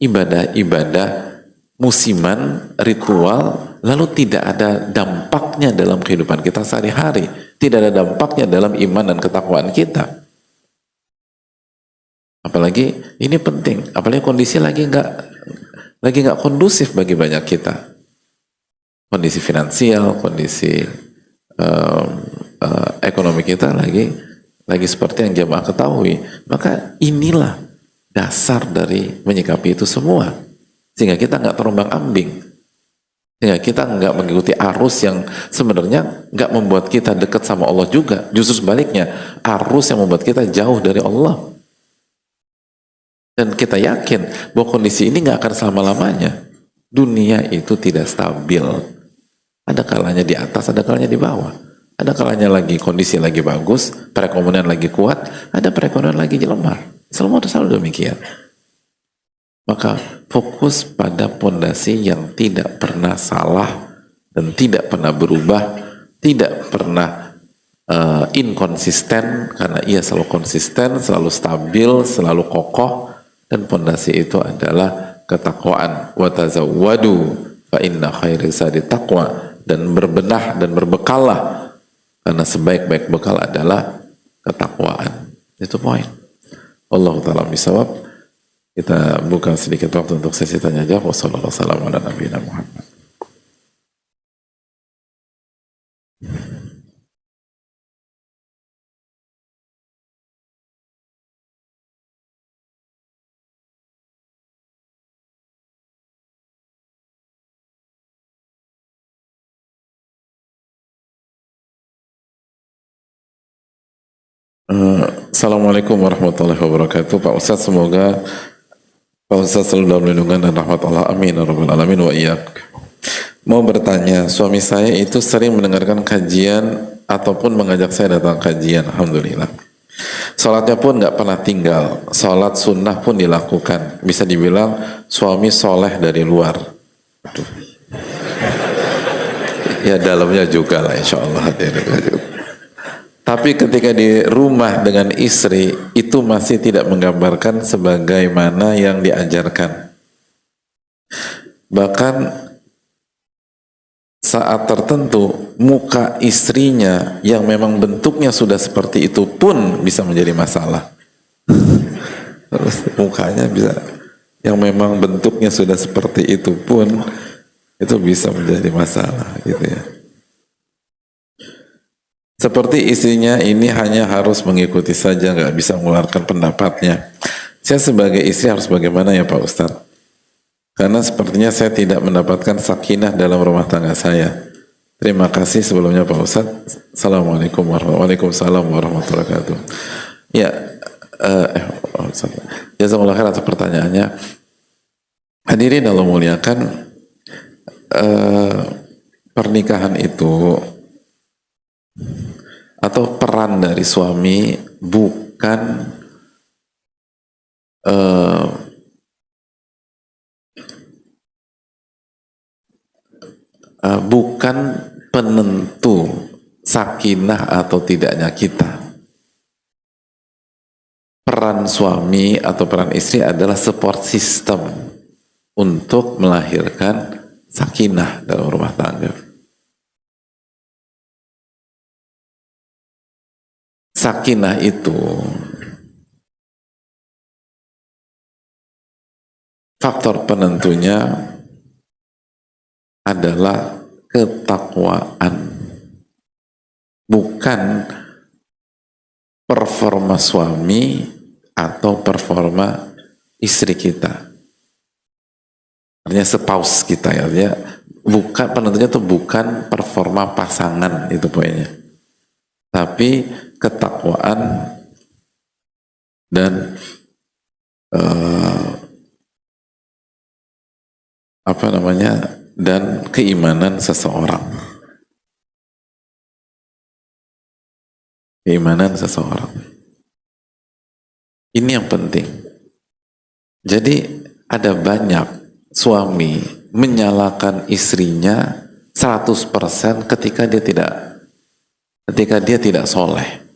S1: ibadah-ibadah musiman, ritual, lalu tidak ada dampaknya dalam kehidupan kita sehari-hari, tidak ada dampaknya dalam iman dan ketakwaan kita. Apalagi ini penting, apalagi kondisi lagi nggak kondusif bagi banyak kita, kondisi finansial, kondisi ekonomi kita lagi seperti yang jamaah ketahui. Maka inilah dasar dari menyikapi itu semua. Sehingga kita nggak terombang ambing, sehingga kita nggak mengikuti arus yang sebenarnya nggak membuat kita dekat sama Allah juga. Justru sebaliknya, arus yang membuat kita jauh dari Allah. Dan kita yakin bahwa kondisi ini nggak akan selama-lamanya. Dunia itu tidak stabil. Ada kalanya di atas, ada kalanya di bawah. Ada kalanya lagi kondisi lagi bagus, perekonomian lagi kuat, ada perekonomian lagi lemah. Selalu demikian. Maka fokus pada pondasi yang tidak pernah salah dan tidak pernah berubah, tidak pernah inkonsisten, karena ia selalu konsisten, selalu stabil, selalu kokoh, dan pondasi itu adalah ketakwaan. Wa tazawwadu fa inna khairi zadi taqwa, dan berbenah dan berbekallah, karena sebaik-baik bekal adalah ketakwaan. Itu poin. Allahu ta'ala bisawab. Kita buka sedikit waktu untuk sesi tanya jawab. Wassalamualaikum warahmatullahi wabarakatuh. Assalamualaikum warahmatullahi wabarakatuh. Pak Ustadz, semoga Pak Ustadz selalu dalam lindungan dan rahmat Allah. Amin ya rabbal alamin wa iyyak. Mau bertanya, suami saya itu sering mendengarkan kajian ataupun mengajak saya datang kajian. Alhamdulillah. Sholatnya pun nggak pernah tinggal. Sholat sunnah pun dilakukan. Bisa dibilang suami soleh dari luar. Aduh. Ya dalamnya juga lah insya Allah. Tapi ketika di rumah dengan istri, itu masih tidak menggambarkan sebagaimana yang diajarkan. Bahkan saat tertentu, muka istrinya yang memang bentuknya sudah seperti itu pun bisa menjadi masalah. Terus mukanya bisa, yang memang bentuknya sudah seperti itu pun, itu bisa menjadi masalah gitu ya. Seperti istrinya ini hanya harus mengikuti saja, nggak bisa mengeluarkan pendapatnya. Saya sebagai istri harus bagaimana ya Pak Ustadz? Karena sepertinya saya tidak mendapatkan sakinah dalam rumah tangga saya. Terima kasih sebelumnya Pak Ustadz. Assalamualaikum warahmatullahi wabarakatuh. Ya, jazakallahu khair atas pertanyaannya. Hadirin Allah muliakan, pernikahan itu atau peran dari suami bukan bukan penentu sakinah atau tidaknya kita. Peran suami atau peran istri adalah support system untuk melahirkan sakinah dalam rumah tangga. sakinah itu faktor penentunya adalah ketakwaan, bukan performa suami atau performa istri kita. Artinya spouse kita ya, bukan penentunya itu bukan performa pasangan, itu poinnya, tapi ketakwaan dan dan keimanan seseorang. Keimanan seseorang. Ini yang penting. Jadi ada banyak suami menyalahkan istrinya 100% ketika dia tidak soleh.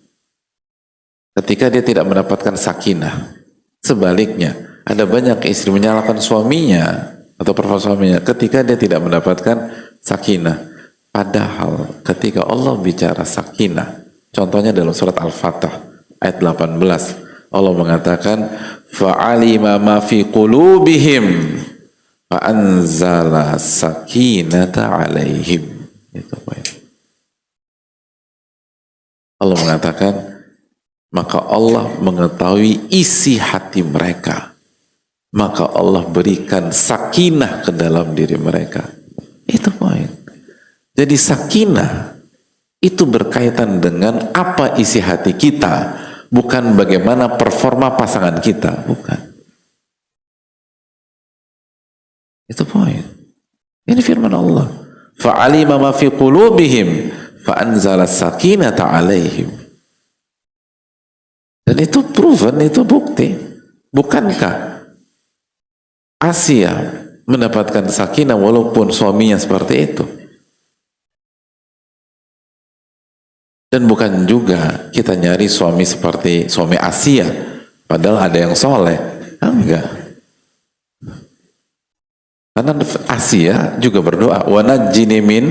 S1: Ketika dia tidak mendapatkan sakinah. Sebaliknya, ada banyak istri menyalahkan suaminya atau performa suaminya ketika dia tidak mendapatkan sakinah. Padahal ketika Allah bicara sakinah, contohnya dalam surat Al-Fatah ayat 18, Allah mengatakan fa'alima ma fi qulubihim fa'anzala sakinata alaihim. Itu poin. Allah mengatakan maka Allah mengetahui isi hati mereka, maka Allah berikan sakinah ke dalam diri mereka. Itu poin. Jadi sakinah itu berkaitan dengan apa isi hati kita, bukan bagaimana performa pasangan kita, bukan. Itu poin. Ini firman Allah. Fa'alima ma fi qulubihim fa'anzala sakinata alaihim. Dan itu proven, itu bukti. Bukankah Asia mendapatkan sakinah walaupun suaminya seperti itu? Dan bukan juga kita nyari suami seperti suami Asia, padahal ada yang soleh. Enggak. Karena Asia juga berdoa, wa najjini min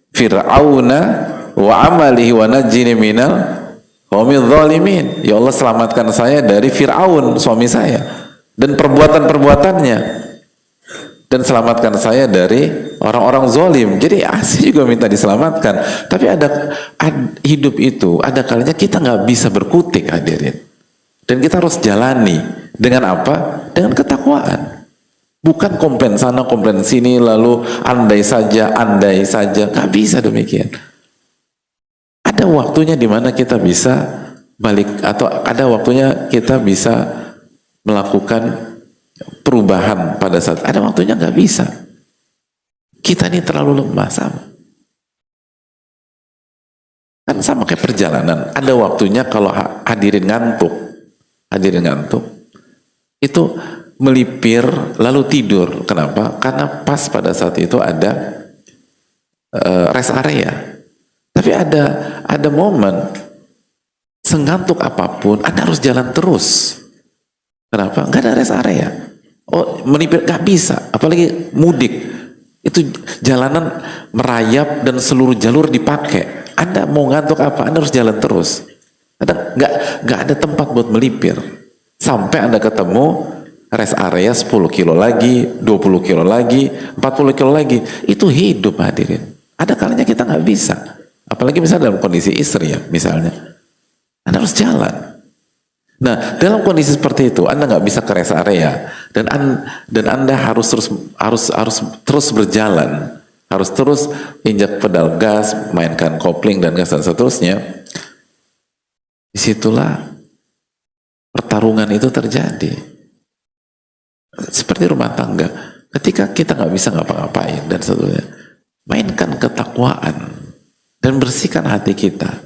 S1: fir'auna wa amalihi wa najjini minal qawmidz zalimin. Ya Allah, selamatkan saya dari Fir'aun suami saya dan perbuatan-perbuatannya, dan selamatkan saya dari orang-orang zalim. Jadi Asia juga minta diselamatkan. Tapi hidup itu ada kalanya kita nggak bisa berkutik, hadirin. Dan kita harus jalani dengan apa? Dengan ketakwaan. Bukan komplain sana, komplain sini, lalu andai saja, nggak bisa demikian. Ada waktunya di mana kita bisa balik, atau ada waktunya kita bisa melakukan perubahan pada saat, ada waktunya nggak bisa. Kita ini terlalu lemah, kan sama kayak perjalanan. Ada waktunya kalau hadirin ngantuk itu melipir lalu tidur. Kenapa? Karena pas pada saat itu ada rest area. Tapi ada momen sengantuk apapun Anda harus jalan terus. Kenapa? Nggak ada rest area. Oh, melipir nggak bisa, apalagi mudik. Itu jalanan merayap dan seluruh jalur dipakai. Anda mau ngantuk apa? Anda harus jalan terus. Nggak ada tempat buat melipir. Sampai Anda ketemu rest area 10 kilo lagi, 20 kilo lagi, 40 kilo lagi. Itu hidup, hadirin. Ada kalanya kita nggak bisa. Apalagi misalnya dalam kondisi istri ya, misalnya. Anda harus jalan. Nah, dalam kondisi seperti itu, Anda nggak bisa ke rest area, dan Anda harus terus berjalan, harus terus injak pedal gas, mainkan kopling dan gas dan seterusnya. Disitulah pertarungan itu terjadi. Seperti rumah tangga, ketika kita nggak bisa ngapa-ngapain dan seterusnya, mainkan ketakwaan dan bersihkan hati kita.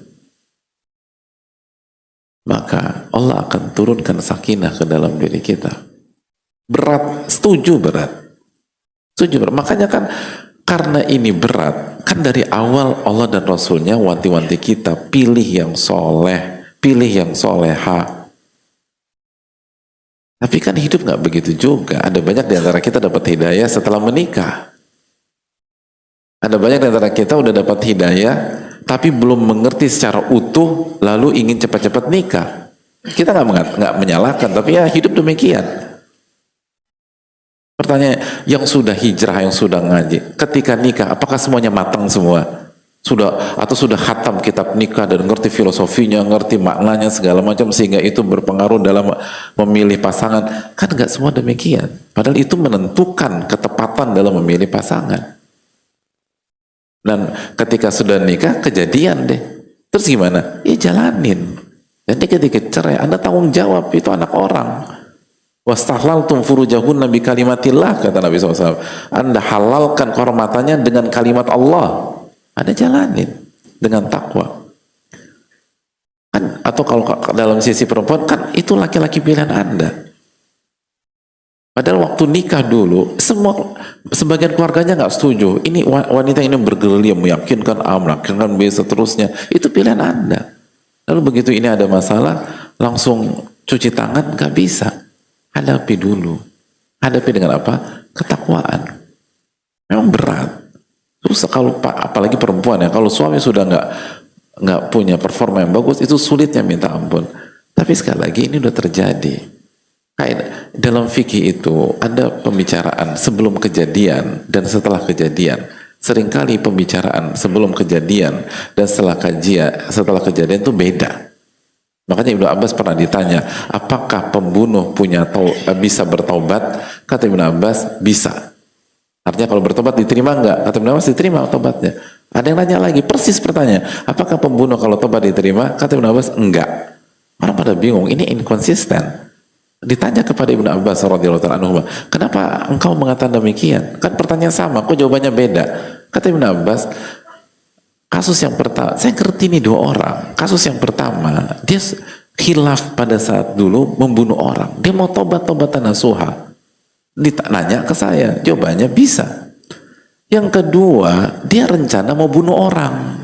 S1: Maka Allah akan turunkan sakinah ke dalam diri kita. Berat, setuju berat. Makanya kan karena ini berat, kan dari awal Allah dan Rasulnya wanti-wanti kita, pilih yang soleh, pilih yang soleha. Tapi kan hidup nggak begitu juga. Ada banyak di antara kita dapat hidayah setelah menikah. Ada banyak di antara kita udah dapat hidayah tapi belum mengerti secara utuh, lalu ingin cepat-cepat nikah. Kita nggak menyalahkan, tapi ya hidup demikian. Pertanyaan, yang sudah hijrah, yang sudah ngaji, ketika nikah, apakah semuanya matang semua? Sudah khatam kitab nikah dan ngerti filosofinya, ngerti maknanya segala macam sehingga itu berpengaruh dalam memilih pasangan? Kan nggak semua demikian. Padahal itu menentukan ketepatan dalam memilih pasangan. Dan ketika sudah nikah kejadian deh. Terus gimana? Ya jalanin. Dan ketika cerai, Anda tanggung jawab, itu anak orang. Wastahlaltum furujahunna bi kalimatillah, kata Nabi SAW. Anda halalkan kehormatannya dengan kalimat Allah. Anda jalanin dengan takwa. Kan, atau kalau dalam sisi perempuan, kan itu laki-laki pilihan Anda. Padahal waktu nikah dulu, sebagian keluarganya nggak setuju. Ini wanita ini bergerilya, meyakinkan A, meyakinkan B, seterusnya. Itu pilihan Anda. Lalu begitu ini ada masalah, langsung cuci tangan, nggak bisa. Hadapi dulu. Hadapi dengan apa? Ketakwaan. Memang berat. Terus kalau apalagi perempuan ya, kalau suami sudah nggak punya performa yang bagus, itu sulitnya minta ampun. Tapi sekali lagi ini udah terjadi. Kayak dalam fikih itu ada pembicaraan sebelum kejadian dan setelah kejadian. Seringkali pembicaraan sebelum kejadian dan setelah kejadian itu beda. Makanya Ibnu Abbas pernah ditanya, apakah pembunuh bisa bertaubat? Kata Ibnu Abbas, bisa. Artinya kalau bertobat diterima enggak? Kata Ibnu Abbas, diterima tobatnya. Ada yang nanya lagi, persis pertanyaan, apakah pembunuh kalau tobat diterima? Kata Ibnu Abbas, enggak. Orang pada bingung, ini inkonsisten. Ditanya kepada Ibnu Abbas radhiyallahu anhu, kenapa engkau mengatakan demikian? Kan pertanyaan sama, kok jawabannya beda? Kata Ibnu Abbas, kasus yang pertama, saya ngerti ini dua orang. Kasus yang pertama, dia khilaf pada saat dulu membunuh orang. Dia mau taubat-taubatan nasuha. Ditanya ke saya, jawabannya bisa. Yang kedua, dia rencana mau bunuh orang.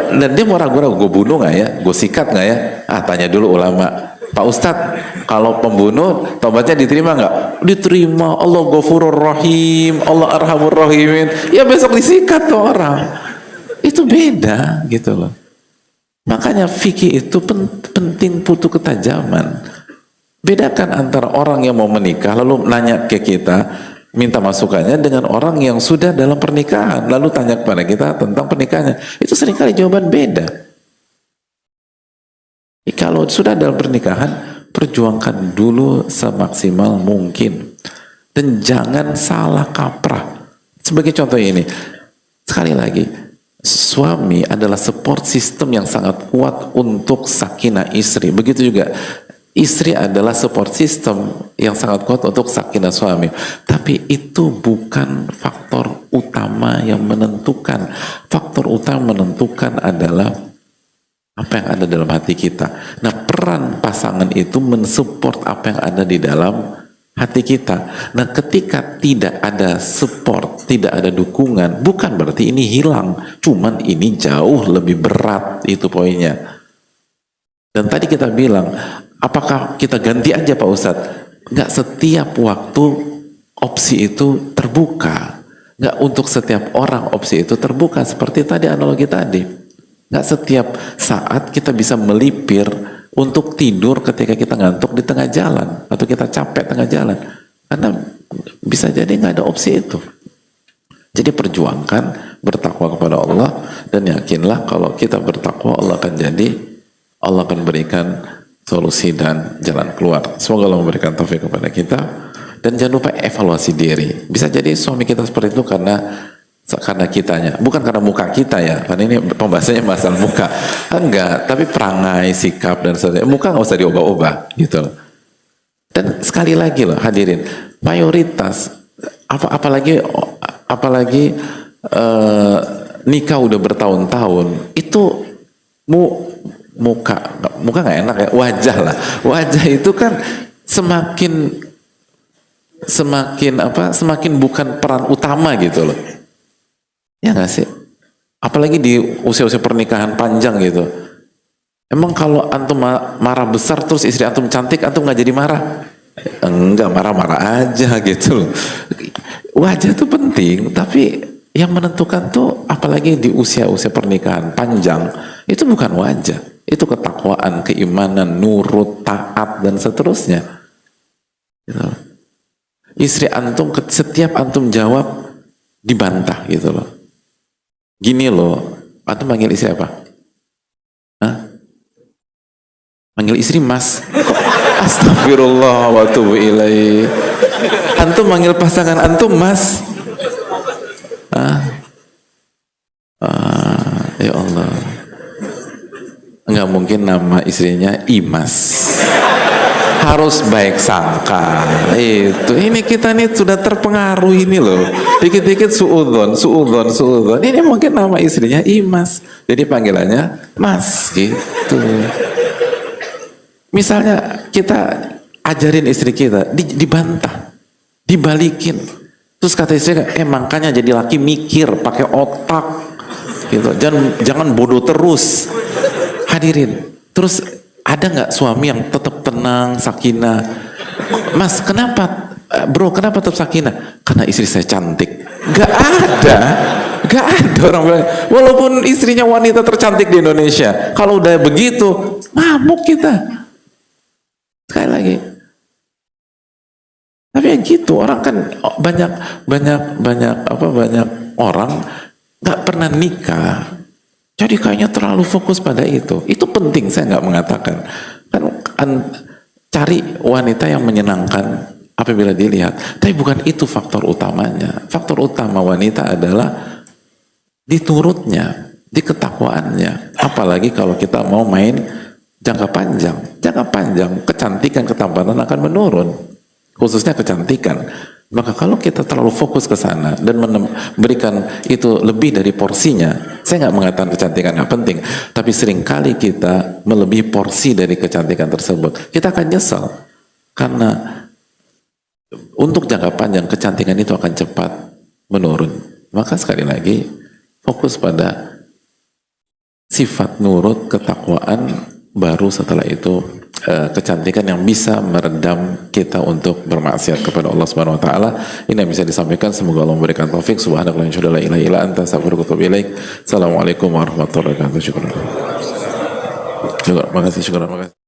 S1: Dan dia mau ragu-ragu, gue bunuh nggak ya? Gue sikat nggak ya? Tanya dulu ulama. Pak Ustadz, kalau pembunuh taubatnya diterima nggak? Diterima. Allah Ghafurur Rahim, Allah Arhamur Rahimin. Ya besok disikat tuh orang. Itu beda gitu loh. Makanya fikih itu penting, butuh ketajaman. Bedakan antara orang yang mau menikah lalu nanya ke kita, minta masukannya, dengan orang yang sudah dalam pernikahan lalu tanya kepada kita tentang pernikahannya. Itu seringkali jawaban beda. Kalau sudah dalam pernikahan, perjuangkan dulu semaksimal mungkin dan jangan salah kaprah. Sebagai contoh ini, sekali lagi, suami adalah support system yang sangat kuat untuk sakinah istri. Begitu juga istri adalah support system yang sangat kuat untuk sakinah suami. Tapi itu bukan faktor utama yang menentukan. Faktor utama menentukan adalah apa yang ada dalam hati kita. Nah, peran pasangan itu mensupport apa yang ada di dalam hati kita. Nah, ketika tidak ada support, tidak ada dukungan, bukan berarti ini hilang. Cuman ini jauh lebih berat, itu poinnya. Dan tadi kita bilang, apakah kita ganti aja Pak Ustadz? Nggak setiap waktu opsi itu terbuka. Nggak untuk setiap orang opsi itu terbuka. Seperti tadi analogi tadi. Nggak setiap saat kita bisa melipir untuk tidur ketika kita ngantuk di tengah jalan. Atau kita capek tengah jalan. Karena bisa jadi nggak ada opsi itu. Jadi perjuangkan bertakwa kepada Allah. Dan yakinlah kalau kita bertakwa, Allah akan berikan solusi dan jalan keluar. Semoga Allah memberikan taufik kepada kita. Dan jangan lupa evaluasi diri. Bisa jadi suami kita seperti itu karena kitanya, bukan karena muka kita ya, karena ini pembahasannya masalah muka. Enggak, tapi perangai, sikap dan sebagainya. Muka nggak usah diubah-ubah gitu loh. Dan sekali lagi loh hadirin, mayoritas apalagi nikah udah bertahun-tahun itu muka nggak enak ya, wajah itu kan semakin bukan peran utama gitu loh. Ya nggak sih? Apalagi di usia-usia pernikahan panjang gitu. Emang kalau antum marah besar terus istri antum cantik, antum nggak jadi marah? Enggak, marah-marah aja gitu loh. Wajah itu penting, tapi Yang menentukan tuh apalagi di usia-usia pernikahan panjang, itu bukan wajah, itu ketakwaan, keimanan, nurut, taat, dan seterusnya. Gitu. Istri antum, setiap antum jawab dibantah gitu loh. Gini loh, antum manggil istri apa? Hah? Manggil istri mas? Astagfirullah wa tubu ilaih. Antum manggil pasangan antum mas? Ya Allah, nggak mungkin nama istrinya Imas, harus baik sangka. Ini kita nih sudah terpengaruh ini loh, dikit-dikit suudzon. Ini mungkin nama istrinya Imas, jadi panggilannya Mas gitu. Misalnya kita ajarin istri kita, dibantah, dibalikin. Terus kata istri, makanya jadi laki mikir, pakai otak, gitu. Jangan bodoh terus. Hadirin. Terus ada nggak suami yang tetap tenang, sakinah? Mas, kenapa, bro? Kenapa tetap sakinah? Karena istri saya cantik. Gak ada orang bilang. Walaupun istrinya wanita tercantik di Indonesia, kalau udah begitu, mabuk kita. Sekali lagi. Tapi ya gitu, orang kan banyak orang nggak pernah nikah, jadi kayaknya terlalu fokus pada itu. Itu penting, saya nggak mengatakan. Kan cari wanita yang menyenangkan apabila dilihat, tapi bukan itu faktor utamanya. Faktor utama wanita adalah diturutnya, di ketakwaannya. Apalagi kalau kita mau main jangka panjang, kecantikan, ketampanan akan menurun. Khususnya kecantikan. Maka kalau kita terlalu fokus ke sana dan memberikan itu lebih dari porsinya, saya nggak mengatakan kecantikan nggak penting, tapi seringkali kita melebihi porsi dari kecantikan tersebut, kita akan nyesal karena untuk jangka panjang kecantikan itu akan cepat menurun. Maka sekali lagi fokus pada sifat nurut, ketakwaan, baru setelah itu kecantikan yang bisa meredam kita untuk bermaksiat kepada Allah Subhanahu wa taala. Ini yang bisa disampaikan, semoga Allah memberikan taufik. Subhanakallahumma la ilaha illa anta astaghfiruka wa atubu ilaik. Assalamualaikum warahmatullahi wabarakatuh. Syukur. Makasih.